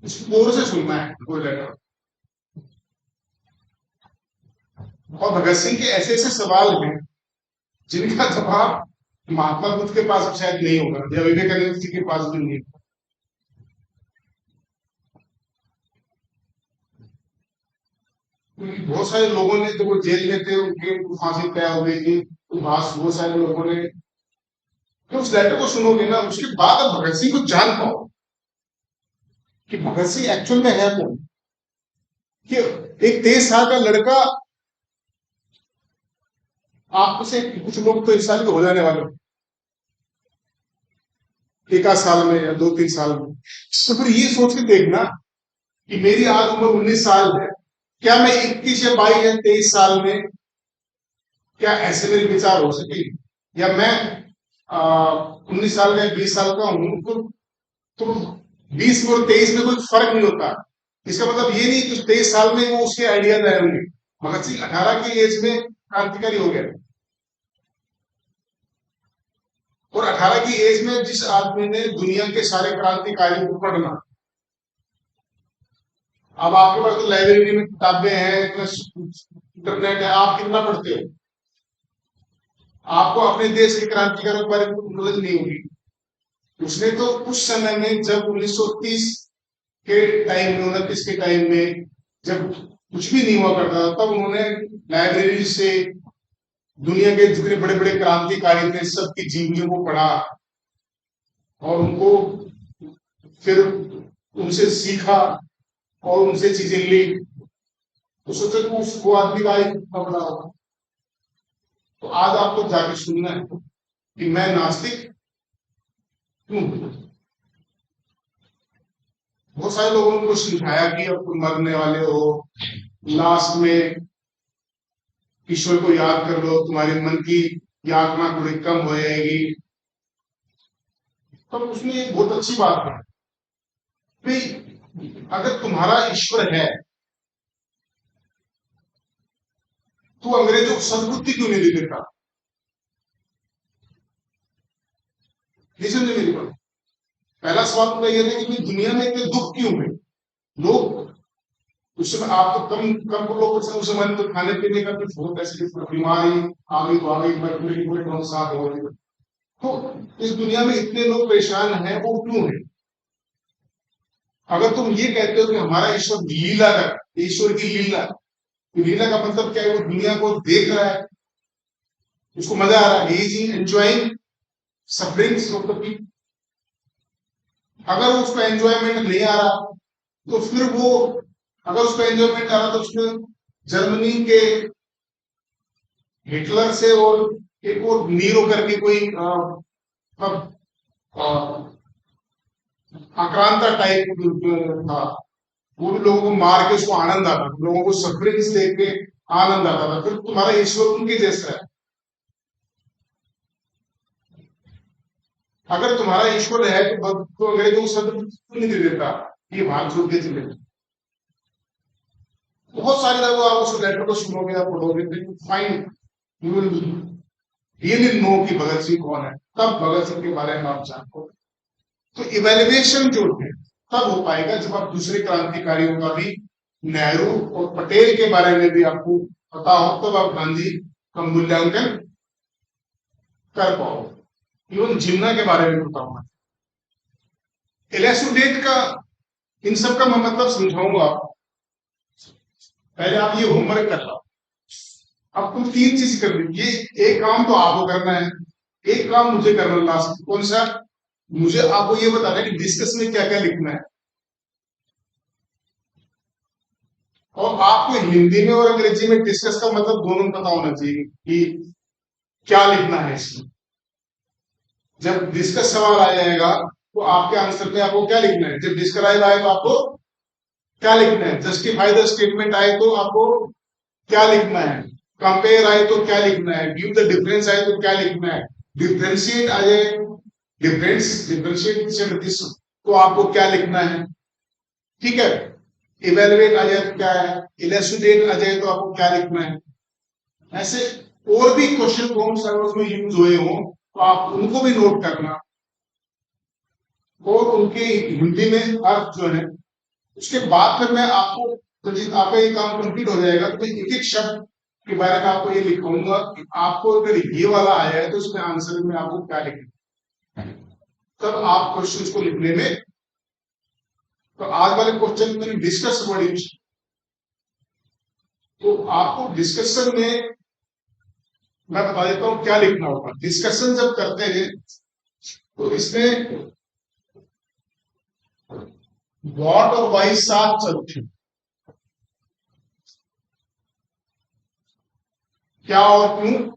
इसको गौर से सुनना है कोई लेटर। और भगत सिंह के ऐसे ऐसे सवाल हैं जिनका जवाब महात्मा बुद्ध के पास शायद नहीं होगा, या विवेकानंद जी के पास भी नहीं होगा। बहुत सारे लोगों ने, जब वो जेल में थे, उनके फांसी तय हो गई थी, तो बहुत सारे लोगों ने, तो उस लेटर को सुनोगे ना, उसके बाद आप भगत सिंह को जान पाओ कि भगत सिंह एक्चुअल में है कौन। कि एक 23 साल का लड़का, आपको से कुछ लोग तो 1 साल के हो जाने वाले, 1 साल में या 2-3 साल में, तो फिर ये सोच के देखना कि मेरी आज उम्र 19 साल है, क्या मैं 21 या 22 या 23 साल में, क्या ऐसे मेरे विचार हो सके, या मैं 19 साल का 20 साल का हूं तो 20 में और 23 में कोई फर्क नहीं होता। इसका मतलब ये नहीं कि 23 साल में वो उसके आइडियाज आए होंगे। भगत सिंह 18 की एज में क्रांतिकारी हो गया, और 18 की एज में जिस आदमी ने दुनिया के सारे क्रांतिकारियों को पढ़ना, अब आपके पास तो लाइब्रेरी में किताबें हैं, इंटरनेट है, आप कितना पढ़ते हो? आपको अपने देश के क्रांतिकारियों के बारे में नॉलेज नहीं होगी। उसने तो उस समय में जब 1930 के टाइम में, 29 के टाइम में, जब कुछ भी नहीं हुआ करता था, तब उन्होंने लाइब्रेरी से दुनिया के जितने बड़े बड़े क्रांतिकारी थे सबकी जीवनियों को पढ़ा, और उनको फिर उनसे सीखा और उनसे चीजें ली। तो सोचो कि वो आदमी का कितना बड़ा होगा। तो आज आपको जाके सुनना है कि मैं नास्तिक क्यों हूं। बहुत सारे लोगों ने उनको सिखाया कि अब तुम मरने वाले हो, लास्ट में ईश्वर को याद कर लो, तुम्हारे मन की यातना थोड़ी कम हो जाएगी। तो उसमें एक बहुत अच्छी बात है कि अगर तुम्हारा ईश्वर है तो अंग्रेजों को सद्बुद्धि क्यों नहीं दे देता? नहीं समझे मेरी बात? पहला सवाल तो यह है कि दुनिया में इतने दुख क्यों है? लोग उस समय, आप तो कम कम लोग उस समय तो खाने पीने का कुछ बहुत ऐसी बीमारी आ गई तो आ गई, पूरे साथ हो गए। तो इस दुनिया में इतने लोग परेशान हैं, वो क्यों है? अगर तुम ये कहते हो कि हमारा ईश्वर लीला का, ईश्वर की लीला, तो लीला का मतलब क्या है? वो दुनिया को देख रहा है, उसको मजा आ रहा है, he is enjoying sufferings of the people. अगर उसको एंजॉयमेंट नहीं आ रहा, तो फिर वो, अगर उसको एंजॉयमेंट आ रहा तो उसमें जर्मनी के हिटलर से और एक और नीरो करके कोई आक्रांता टाइप था, वो भी लोगों को मार के उसको आनंद आता था, लोगों को सफरिंग्स देख के आनंद आता था। फिर तुम्हारा ईश्वर उनके जैसा है। अगर तुम्हारा ईश्वर है तो अंग्रेजों को सदबुद्धि नहीं दे देता, ये भाग छोड़ के चले। बहुत सारे लोग, आप उस लेटर को सुनोगे, आप पढ़ोगे, fine, you will really know कि भगत सिंह कौन है, तब भगत सिंह के बारे में आप जानो। तो इवेल्युएशन जो है तब हो पाएगा जब आप दूसरे क्रांतिकारियों का भी, नेहरू और पटेल के बारे में भी आपको पता हो, तब आप गांधी का मूल्यांकन कर पाओ। इवन जिन्ना के बारे में पता होना। इलेसुडेट का, इन सब का मैं मतलब समझाऊंगा। पहले आप ये होमवर्क कर लो। अब तुम 3 चीज कर ली, ये एक काम तो आपको करना है, एक काम मुझे करना लास्ट। कौन सा? मुझे आपको ये बताना है कि डिस्कस में क्या क्या लिखना है, और आपको हिंदी में और अंग्रेजी में डिस्कस का मतलब दोनों पता होना चाहिए कि क्या लिखना है इसमें। जब डिस्कस सवाल आ जाएगा तो आपके आंसर में आपको क्या लिखना है। जब डिस्क्राइब आए तो आपको क्या लिखना है। जस्टिफाई द स्टेटमेंट आए तो आपको क्या लिखना है। कंपेयर आए तो क्या लिखना है। गिव द डिफरेंस आए तो क्या लिखना है। डिफ्रेंशिएट आ जाए, डिफ्रेंशिएट तो आपको क्या लिखना है। ठीक है। इवेलुएट आ जाए तो क्या है, इलेस्ट्रेट आ जाए तो आपको क्या लिखना है। ऐसे और भी क्वेश्चन फॉर्म्स अगर उसमें यूज हुए हों तो आप उनको भी नोट करना, और उनके हिंदी में अर्थ जो है। उसके बाद फिर मैं आपको, जब आपका ये काम कंप्लीट हो जाएगा तो मैं एक एक शब्द के बारे में आपको ये लिखूंगा कि आपको अगर ये वाला आया है तो उसमें आंसर में आपको क्या लिखना है। तब आप क्वेश्चन को लिखने में, तो आज वाले क्वेश्चन में डिस्कस वर्ड, तो आपको डिस्कशन में मैं बता देता हूं क्या लिखना होगा। डिस्कशन जब करते हैं तो इसमें व्हाट और वाई साथ चलते हैं, क्या और क्यों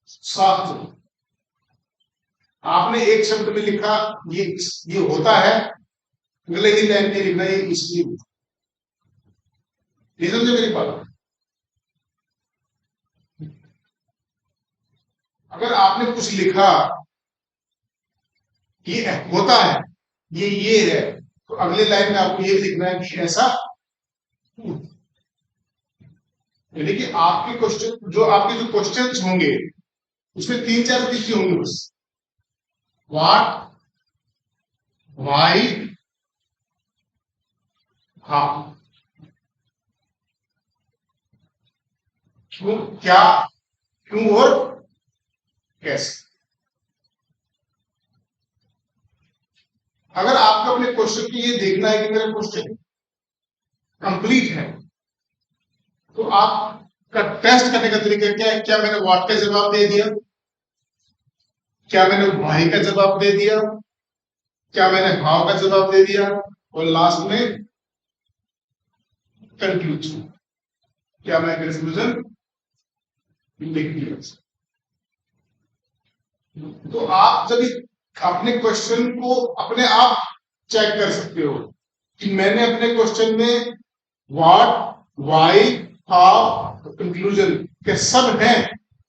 साथ चलते। आपने एक शब्द में लिखा ये होता है, अगले ही लाइन में लिखना ये इसलिए। ये समझे मेरी बात? अगर आपने कुछ लिखा ये होता है, ये है, तो अगले लाइन में आपको ये लिखना है कि ऐसा, यानी कि आपके क्वेश्चन जो क्वेश्चंस होंगे उसमें 3-4 चीजें होंगी बस। व्हाट, वाई, हाउ, क्यों, क्या, क्यों और कैसे। अगर आपको अपने क्वेश्चन की ये देखना है कि मेरा क्वेश्चन कंप्लीट है, तो आपका टेस्ट करने का तरीका क्या है? क्या मैंने व्हाट का जवाब दे दिया, क्या मैंने वाई का जवाब दे दिया, क्या मैंने हाउ का जवाब दे दिया, और लास्ट में कंक्लूजन, क्या मैं कंक्लूजन लिख दिया। तो आप जब अपने क्वेश्चन को अपने आप चेक कर सकते हो कि मैंने अपने क्वेश्चन में व्हाट, वाई, हाउ, कंक्लूजन के सब है,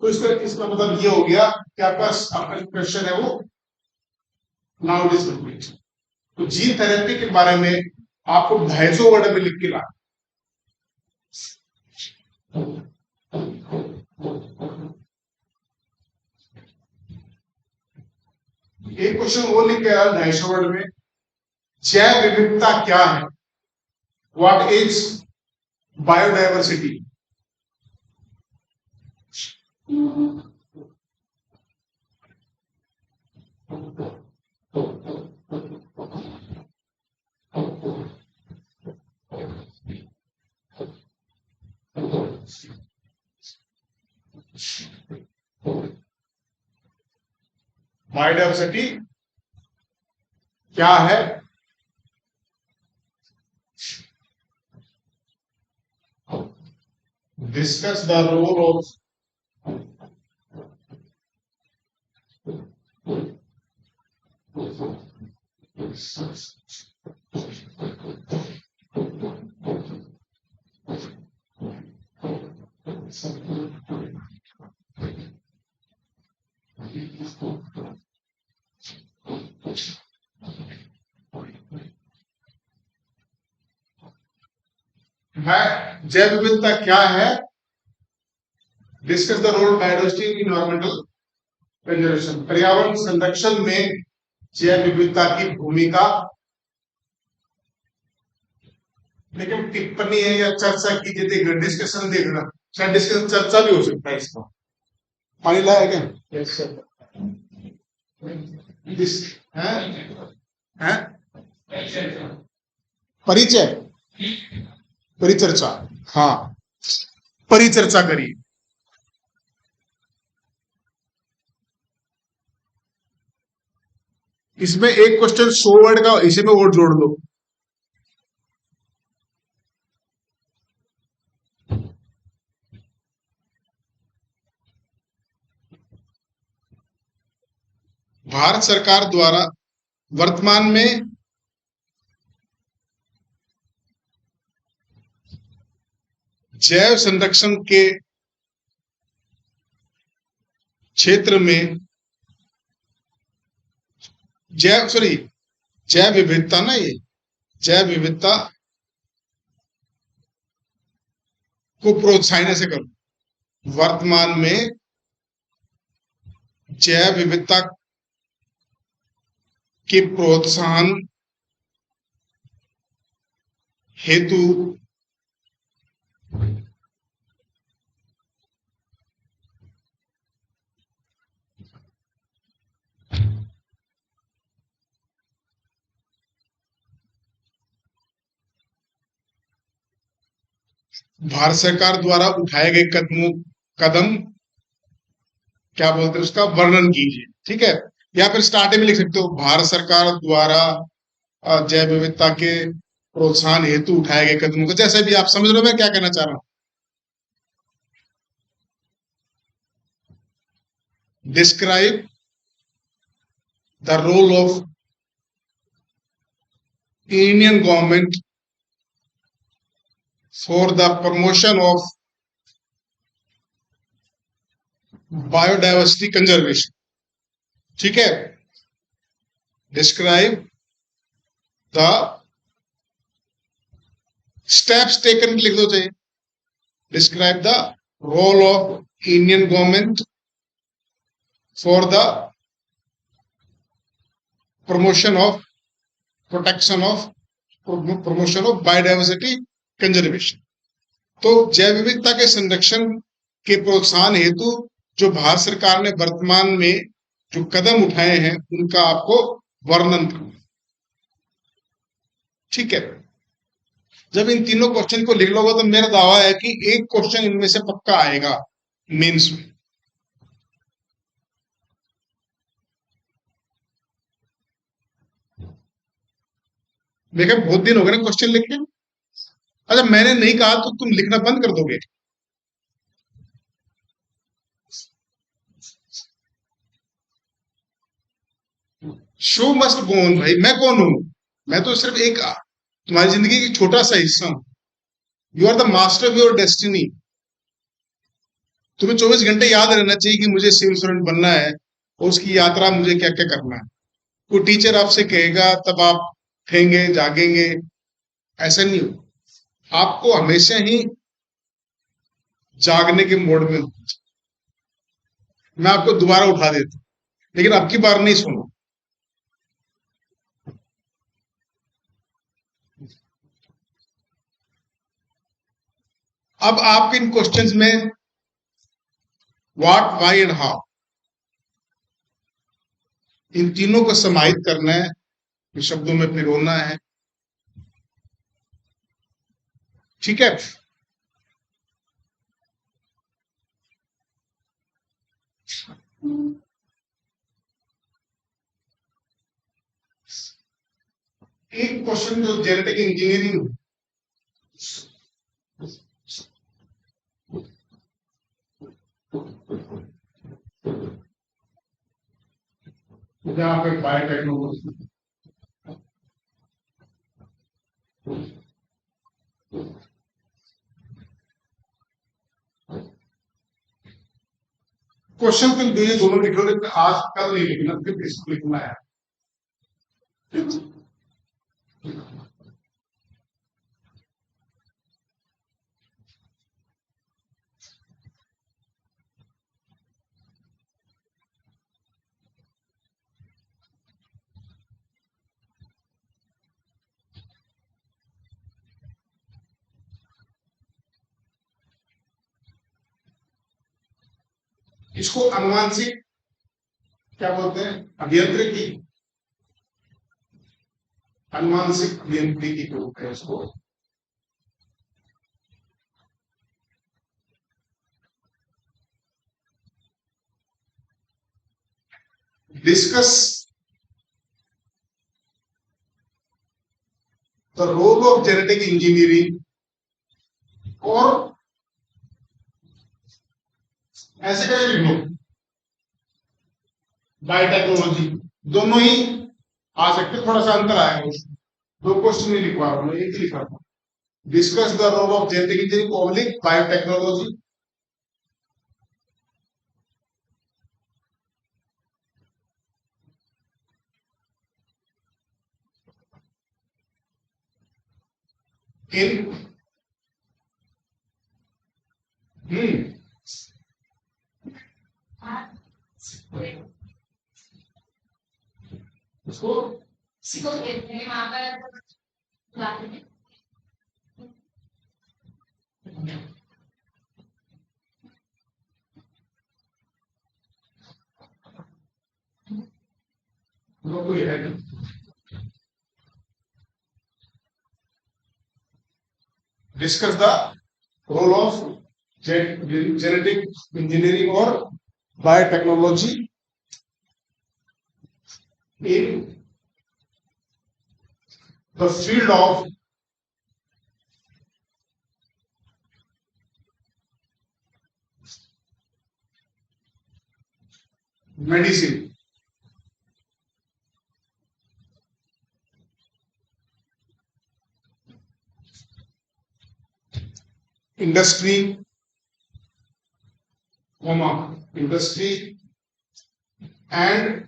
तो इसका मतलब ये हो गया कि आपका आपका क्वेश्चन है वो नाउ इट इज कंप्लीट। तो जीन थेरेपी के बारे में आपको 250 वर्ड में लिख के ला। एक क्वेश्चन वो लिख के आया 250 वर्ड में, जैव विविधता क्या है, व्हाट इज बायोडाइवर्सिटी। बायोडाइवर्सिटी क्या है, डिस्कस द रोल ऑफ जैव विविधता क्या है, discuss the role biodiversity in environmental conservation, पर्यावरण संरक्षण में जैव विविधता की भूमिका। लेकिन टिप्पणी है या चर्चा की देखना, डिस्कशन देखना, शायद डिस्कशन चर्चा भी हो सकता है इसका। पानी लाया क्या? Yes sir. है परिचय, परिचर्चा, हाँ परिचर्चा करिए। इसमें एक क्वेश्चन 100 वर्ड का, इसी में और जोड़ दो। भारत सरकार द्वारा वर्तमान में जैव संरक्षण के क्षेत्र में जैव विविधता ना, ये जैव विविधता को प्रोत्साहन से करो। वर्तमान में जैव विविधता के प्रोत्साहन हेतु भारत सरकार द्वारा उठाए गए कदम क्या बोलते हैं उसका वर्णन कीजिए। ठीक है, या फिर स्टार्टिंग में लिख सकते हो भारत सरकार द्वारा जैव विविधता के प्रोत्साहन हेतु उठाए गए कदमों को, जैसे भी आप समझ लो मैं क्या कहना चाह रहा हूं। Describe the role of Indian government for the promotion of biodiversity conservation. ठीक है, डिस्क्राइब द स्टेप्स टेकन लिख दो चाहिए। Describe the role of Indian government for the promotion of protection of promotion of biodiversity conservation. तो जैव विविधता के संरक्षण के प्रोत्साहन हेतु जो भारत सरकार ने वर्तमान में जो कदम उठाए हैं उनका आपको वर्णन करना। ठीक है, जब इन तीनों क्वेश्चन को लिख लोगे तो मेरा दावा है कि एक क्वेश्चन इनमें से पक्का आएगा मेंस में। देखा, बहुत दिन हो गए ना क्वेश्चन लिख के। अच्छा, मैंने नहीं कहा तो तुम लिखना बंद कर दोगे? शो मस्ट गो ऑन भाई। मैं कौन हूं? मैं तो सिर्फ एक तुम्हारी जिंदगी की छोटा सा हिस्सा हूं। You are the master of your destiny. तुम्हें 24 घंटे याद रहना चाहिए कि मुझे सिविल सर्वेंट बनना है और उसकी यात्रा मुझे क्या क्या करना है। कोई टीचर आपसे कहेगा तब आप उठेंगे जागेंगे, ऐसा नहीं हो। आपको हमेशा ही जागने के मोड में। मैं आपको दोबारा उठा देता, लेकिन अब की बार नहीं सुनो। अब आप इन क्वेश्चंस में व्हाट, व्हाई एंड हाउ, इन तीनों को समाहित करना है, शब्दों में पिरोना है। ठीक है, एक क्वेश्चन जो जेनेटिक इंजीनियरिंग, जहां पे बायोटेक्नोलॉजी, क्वेश्चन तुम ये दोनों लिखो, लेकिन आज कल नहीं लिखना, फिर इसको लिखना है। इसको अनुवांशिक क्या बोलते हैं? अभियांत्रिकी। अनुवांशिक अभियांत्रिकी के रूप है इसको। Discuss the role of genetic engineering, और ऐसे कैसे लिख लो बायोटेक्नोलॉजी, दोनों ही आ सकते, थोड़ा सा अंतर आएगा उसमें। दो क्वेश्चन नहीं लिखवा रहा हूं, एक ही लिखा था। Discuss the role of genetic engineering public biotechnology. इन उसको कोई है नहीं। Discuss the role of genetic engineering और biotechnology in the field of medicine, industry, industry and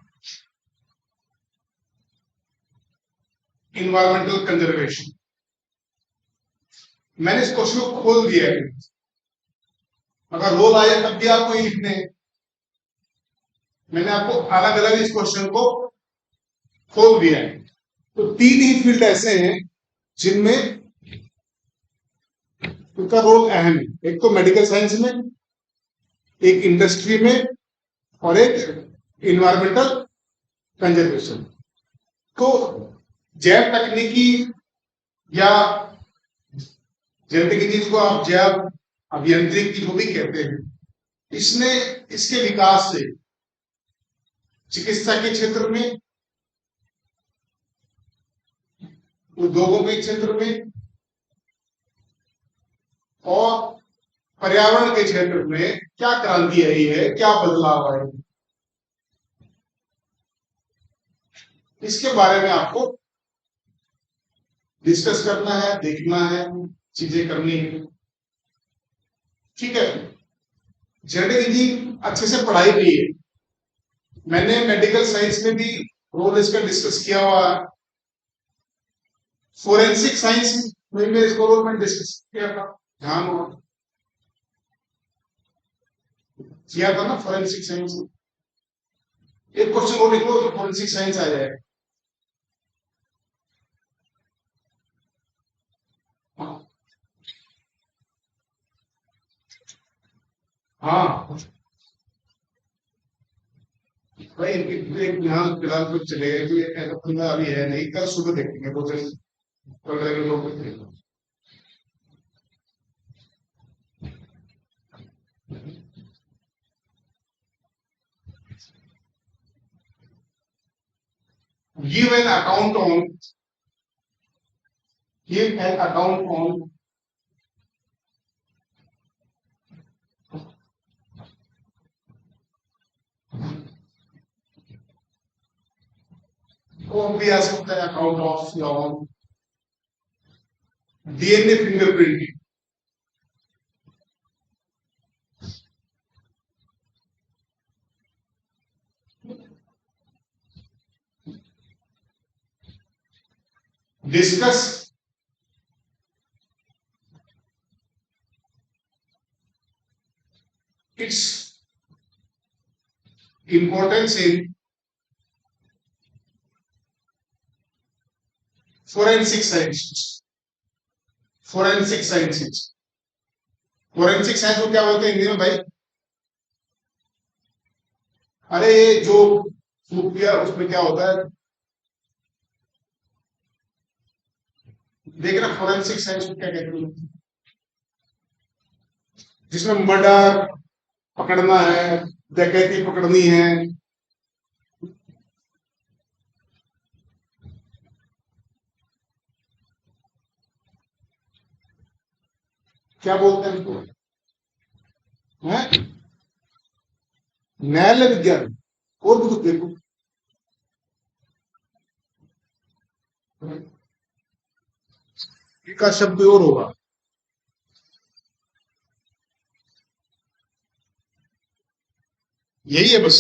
environmental conservation. मैंने इस क्वेश्चन को खोल दिया है, अगर रोल आए तब भी आपको ये लिखने हैं। मैंने आपको अलग अलग इस क्वेश्चन को खोल दिया है। तो 3 ही फील्ड ऐसे हैं जिनमें उनका रोल अहम है, एक तो मेडिकल साइंस में, एक इंडस्ट्री में, और एक इन्वायरमेंटल कंजर्वेशन। तो जैव तकनीकी या जेनेटिक इंजीनियरिंग को आप जैव अभियांत्रिकी जो भी कहते हैं, इसने इसके विकास से चिकित्सा के क्षेत्र में, उद्योगों के क्षेत्र में और पर्यावरण के क्षेत्र में क्या क्रांति आई है, क्या बदलाव आए, इसके बारे में आपको डिस्कस करना है, देखना है, चीजें करनी है। ठीक है, जेनेटिक इंजीनियरिंग अच्छे से पढ़ाई गई है। मैंने मेडिकल साइंस में भी रोल इसका डिस्कस किया हुआ है। फोरेंसिक साइंस में भी इसको रोल में डिस्कस किया था, ध्यान हो किया था ना फोरेंसिक साइंस में। एक क्वेश्चन और लिख लो तो फोरेंसिक साइंस आ जाएगा। हाँ भाई, यहाँ फिलहाल कुछ चलेगा कि ऐसा खुला अभी है नहीं, कल सुबह देखेंगे वो जैसे कल रहेगा लोग देखेंगे। Give an account on give an account on वो भी आ सकता है account of your DNA fingerprinting. Discuss its importance in forensic sciences. Forensic sciences, forensic science को क्या बोलते हैं हिंदी में भाई? अरे ये जो खुफिया उसमें क्या होता है, देख रहे फोरेंसिक साइंस को क्या कहते हैं? जिसमें मर्डर पकड़ना है, डकैती पकड़नी है, क्या बोलते हैं इसको? न्यायालय विज्ञान। और भी कुछ देखो, का शब्द और होगा। यही है बस,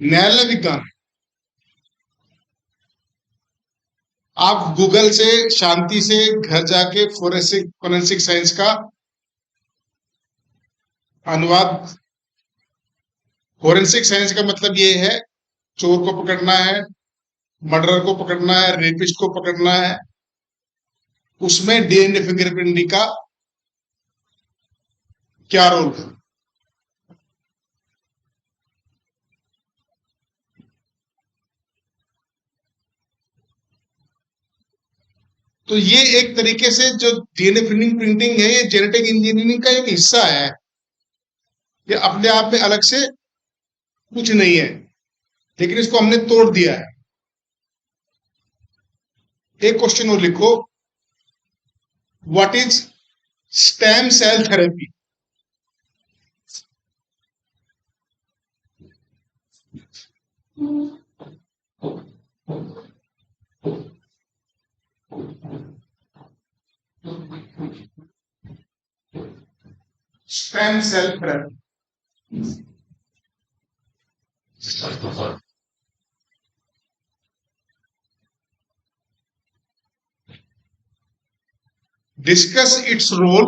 न्यायालय विज्ञान। आप गूगल से शांति से घर जाके फोरेंसिक साइंस का अनुवाद, फोरेंसिक साइंस का मतलब ये है चोर को पकड़ना है, मर्डरर को पकड़ना है, रेपिस्ट को पकड़ना है, उसमें डीएनए फिंगरप्रिंटिंग का क्या रोल है। तो ये एक तरीके से जो डीएनए प्रिंटिंग है, ये जेनेटिक इंजीनियरिंग का एक हिस्सा है। ये अपने आप में अलग से कुछ नहीं है, लेकिन इसको हमने तोड़ दिया है। एक क्वेश्चन और लिखो, what is stem cell therapy? Stem cell therapy discuss its role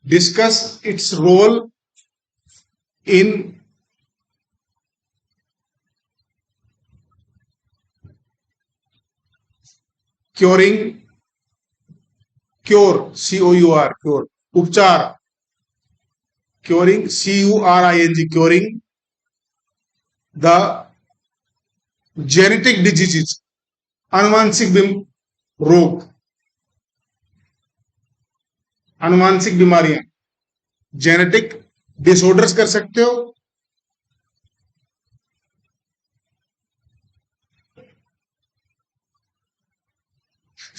discuss its role in curing cure COUR cure उपचार curing CURING curing the genetic diseases अनुवांशिक रोग अनुवांशिक बीमारियां जेनेटिक डिसऑर्डर्स कर सकते हो।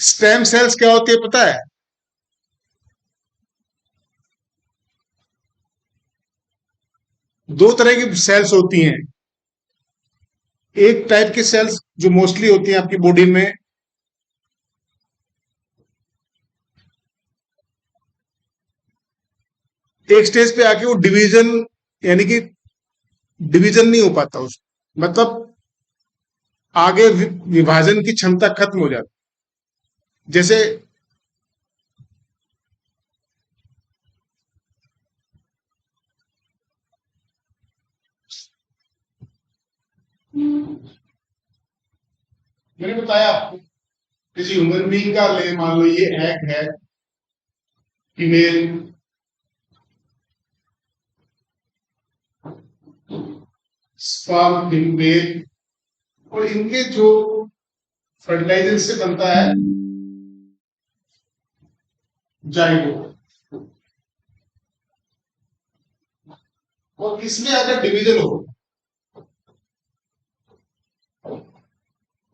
स्टेम सेल्स क्या होती है पता है? दो तरह की सेल्स होती हैं। एक टाइप की सेल्स जो मोस्टली होती हैं आपकी बॉडी में, एक स्टेज पे आके वो डिवीजन यानी कि डिवीजन नहीं हो पाता उस मतलब आगे विभाजन की क्षमता खत्म हो जाती। जैसे मैंने बताया आपको किसी ह्यूमन बीइंग का ले मान लो ये एग है फीमेल स्पर्म फीमेल और इनके जो फर्टिलाइजर से बनता है जाइगोट और इसमें अगर डिवीजन हो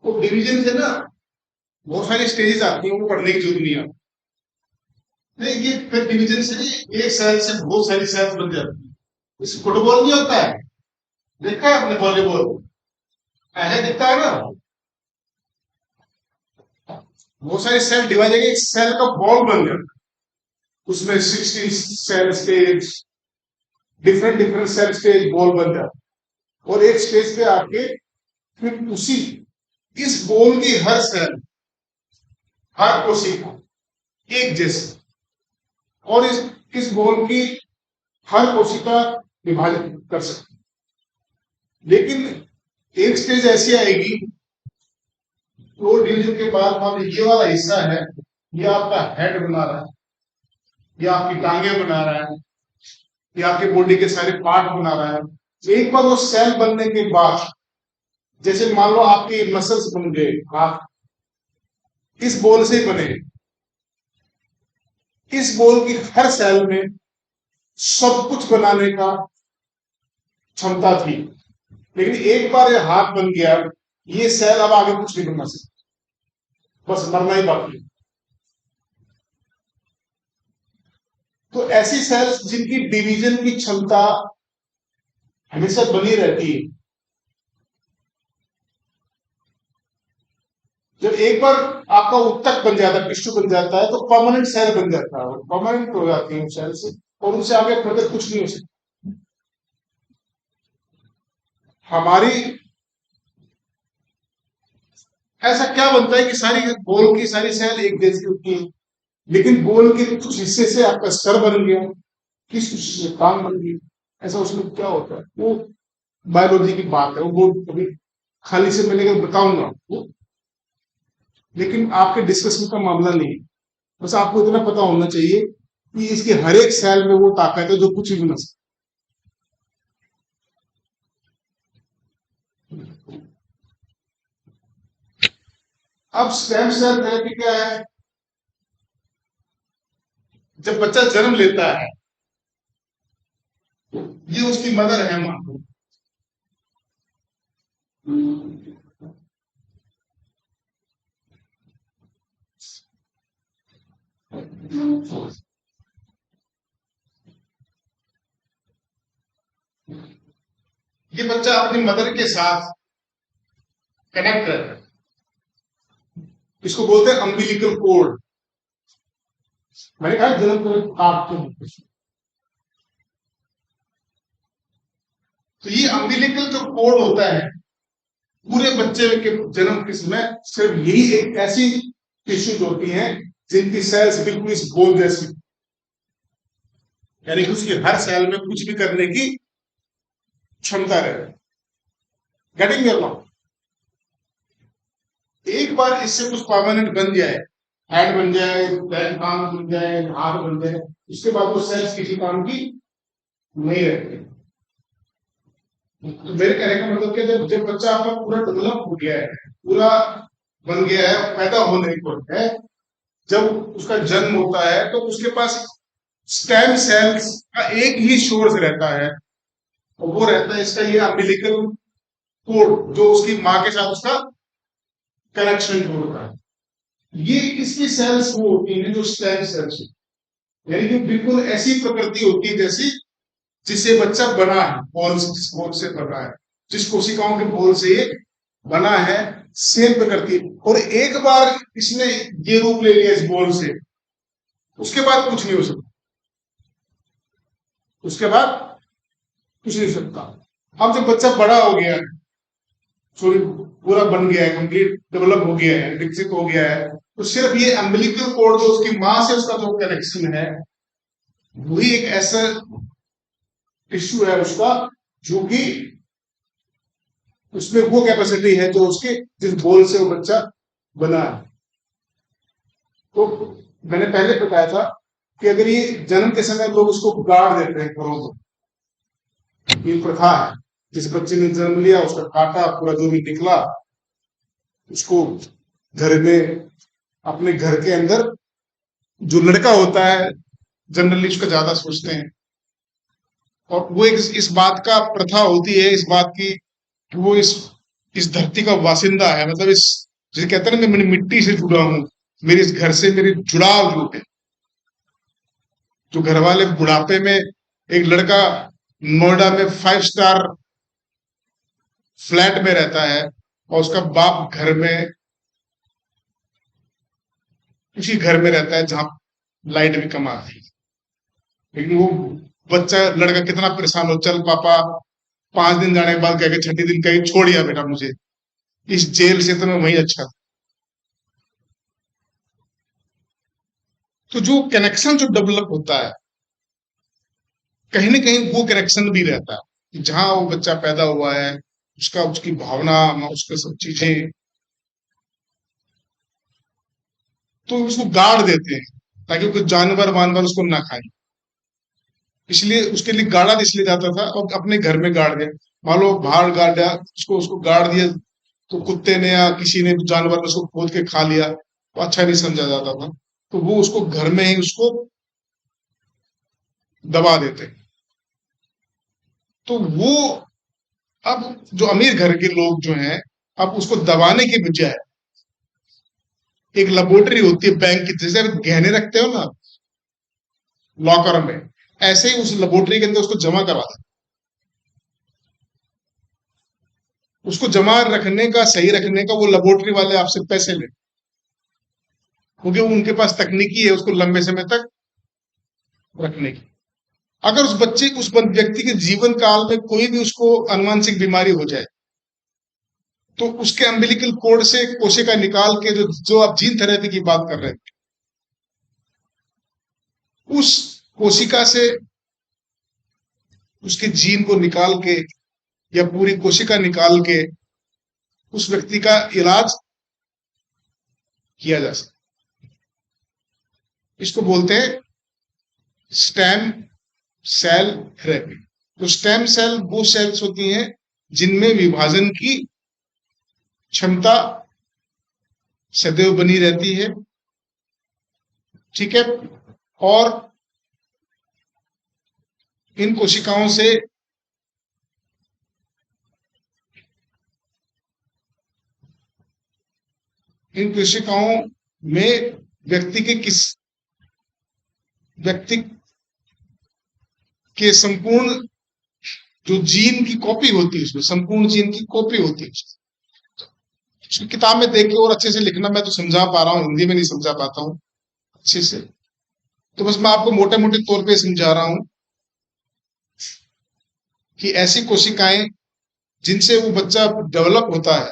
तो डिवीजन से ना बहुत सारी स्टेजेस आती हैं, वो पढ़ने की जरूरत नहीं है। नहीं ये फिर डिवीजन से नहीं एक सेल से बहुत सारी सेल्स बन जाती है। इस फुटबॉल नहीं होता है, देखा है आपने वॉलीबॉल ऐसे दिखता है ना, बहुत सारी सेल डिवाइड है, एक सेल का बॉल बन जाता है। उसमें 60 cell stage different different cell stage ball बन जाता है और एक स्टेज पे आके फिर उसी इस बॉल की हर सेल हर कोशिका एक जैसी और इस बॉल की हर कोशिका विभाजित कर सकती, लेकिन एक स्टेज ऐसी आएगी तो डिवीजन के बाद मान लो ये वाला हिस्सा है, ये आपका हेड बना रहा है, ये आपकी टांगे बना रहा है, ये आपके बॉडी के सारे पार्ट बना रहा है। एक बार वो सेल बनने के बाद जैसे मान लो आपके मसल्स बन गए, आप इस बॉल से ही बने, इस बॉल की हर सेल में सब कुछ बनाने का क्षमता थी, लेकिन एक बार ये हाथ बन गया, ये सेल अब आगे कुछ नहीं बना सकता, बस मरना ही बाकी। तो ऐसी सेल्स जिनकी डिवीजन की क्षमता हमेशा बनी रहती है, जब एक बार आपका उत्तक बन जाता है, टिश्यू बन जाता है, तो परमानेंट सेल बन जाता है, परमानेंट हो जाती है सेल से और उनसे आगे फर्दर कुछ नहीं हो सकता। हमारी ऐसा क्या बनता है कि सारी बोल की सारी सेल एक जैसी होती है, लेकिन बोल के कुछ हिस्से से आपका सर बन गया, किस हिस्से से कान बन गई, ऐसा उसमें क्या होता है वो बायोलॉजी की बात है, वो कभी खाली से मैं लेकर बताऊंगा वो, लेकिन आपके डिस्कशन का मामला नहीं है। बस आपको इतना पता होना चाहिए कि इसके हर एक सेल में वो ताकत है जो कुछ भी बना सकती। अब स्टेम सेल थेरेपी क्या है? जब बच्चा जन्म लेता है, ये उसकी मदर है मान लो, ये बच्चा अपनी मदर के साथ कनेक्ट रहता है, इसको बोलते हैं अम्बिलिकल कोड। मैंने कहा जन्म को काटते हैं, तो ये अम्बिलिकल जो कोड होता है पूरे बच्चे के जन्म के समय, सिर्फ यही एक ऐसी टिश्यूज होती हैं जिनकी सेल्स बिल्कुल इस बॉल जैसी, यानी कि उसकी हर सेल में कुछ भी करने की क्षमता रहे। Getting your not? एक बार इससे कुछ परमानेंट बन जाए, हेड बन जाए, पैर काम बन जाए, हाथ बन जाए, उसके बाद वो सेल्स किसी काम की नहीं रहती। तो मेरे कहने का मतलब क्या, जब जब बच्चा आपका पूरा डेवलप हो गया है, पूरा बन गया है, पैदा होने को है, जब उसका जन्म होता है तो उसके पास स्टेम सेल्स का एक ही सोर्स रहता है, और वो रहता है इसका ये अम्बिलिकल कोड, जो उसकी माँ के साथ उसका कनेक्शन जोड़ता है। ये इसकी सेल्स वो होती हैं जो स्टेम सेल्स, यानी कि बिल्कुल ऐसी प्रकृति होती है जैसी जिससे बच्चा बना है, बॉल जिस बॉल से बना है, जिस कोशिकाओं के बॉल से ये बना है, सेम प्रकृति। और एक बार इसने ये रूप ले लिया इस बॉल से, उसके बाद कुछ नहीं हो सकता, उसके बाद कुछ नहीं हो सकता। अब जब बच्चा बड़ा हो गया है, सॉरी पूरा बन गया है, कंप्लीट डेवलप हो गया है, विकसित हो गया है, तो सिर्फ ये अम्बिलिकल कोड जो उसकी मां से उसका जो कनेक्शन है, वही एक ऐसा टिश्यू है उसका जो कि उसमें वो कैपेसिटी है जो उसके जिस बोल से वो बच्चा बना है। तो मैंने पहले बताया था कि अगर ये जन्म के समय लोग उसको गाड़ देते हैं घरों को, ये प्रथा है, जिस बच्चे ने जन्म लिया उसका काटा, पूरा जो भी निकला उसको घर में, अपने घर के अंदर जो लड़का होता है जनरली उसका ज्यादा सोचते हैं, और वो इस बात का प्रथा होती है, इस बात की कि वो इस धरती का वासिंदा है, मतलब इस जिसे कहते हैं ना, मैं मिट्टी से जुड़ा हूं, मेरे इस घर से मेरी जुड़ाव जो है। जो घर वाले बुढ़ापे में, एक लड़का नोएडा में 5 स्टार फ्लैट में रहता है और उसका बाप घर में, उसी घर में रहता है जहां लाइट भी कम आती है, लेकिन वो बच्चा लड़का कितना परेशान हो, चल पापा 5 दिन जाने के बाद कह के 6 दिन कहीं छोड़िया बेटा मुझे, इस जेल से तो मैं वही अच्छा था। तो जो कनेक्शन जो डेवलप होता है, कहीं ना कहीं वो कनेक्शन भी रहता है जहां वो बच्चा पैदा हुआ है, उसका उसकी भावना, उसके सब चीजें, तो उसको गाड़ देते हैं ताकि कोई जानवर वानवर उसको ना खाए। इसलिए उसके लिए गाड़ा इसलिए जाता था, और अपने घर में गाड़ दिया, मान लो बाहर गाड़ दिया उसको, उसको गाड़ दिया तो कुत्ते ने या किसी ने जानवर ने उसको खोद के खा लिया तो अच्छा नहीं समझा जाता था, तो वो उसको घर में ही उसको दबा देते। तो वो अब जो अमीर घर के लोग जो हैं, अब उसको दबाने के बजाय एक लेबोरेटरी होती है बैंक की, जैसे आप गहने रखते हो ना लॉकर में, ऐसे ही उस लेबोरेटरी के अंदर उसको जमा करवा दें। उसको जमा रखने का, सही रखने का, वो लेबोरेटरी वाले आपसे पैसे ले, क्योंकि उनके पास तकनीकी है उसको लंबे समय तक रखने की। अगर उस बच्चे, उस व्यक्ति के जीवन काल में कोई भी उसको अनुवांशिक बीमारी हो जाए, तो उसके अम्बिलिकल कोड से कोशिका निकाल के, जो आप जीन थेरेपी की बात कर रहे हैं, उस कोशिका से उसके जीन को निकाल के या पूरी कोशिका निकाल के उस व्यक्ति का इलाज किया जा सकता। इसको बोलते हैं स्टेम सेल थेरेपी। तो स्टेम सेल वो सेल्स होती हैं जिनमें विभाजन की क्षमता सदैव बनी रहती है, ठीक है, और इन कोशिकाओं से इन कोशिकाओं में व्यक्ति के संपूर्ण जो जीन की कॉपी होती है, उसमें संपूर्ण जीन की कॉपी होती है। उसकी किताब में देख के और अच्छे से लिखना, मैं तो समझा पा रहा हूँ, हिंदी में नहीं समझा पाता हूँ अच्छे से, तो बस मैं आपको मोटे मोटे तौर पे समझा रहा हूं। कि ऐसी कोशिकाएं जिनसे वो बच्चा डेवलप होता है,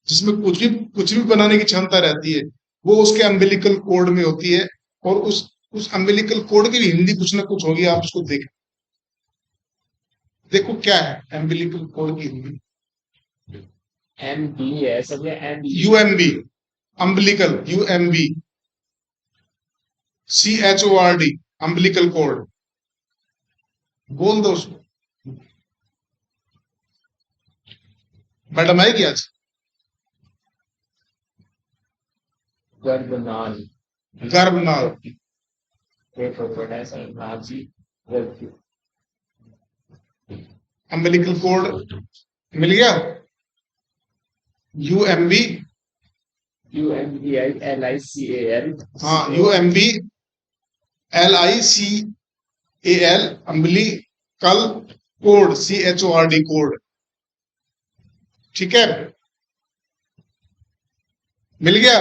जिसमें कुछ भी बनाने की क्षमता रहती है, वो उसके अम्बिलिकल कोड में होती है। और उस अम्बिलिकल कोड की भी हिंदी कुछ ना कुछ होगी, आप उसको देखें। देखो क्या है अम्बिलिकल कोड की हिंदी? MB है सर, ये MB। UMB, umbilical, UMB, CHORD, umbilical cord. बोल दो उसको। मैडम आएगी आज? गर्भनाल। गर्भनाल, देखो थोड़ा है सर, नाजी गर्भ। अम्बिलिकल कोड मिल गया। UMB, UMBILICAL। हाँ UMBLICAL, umbilical cord, CHORD code. ठीक है, मिल गया।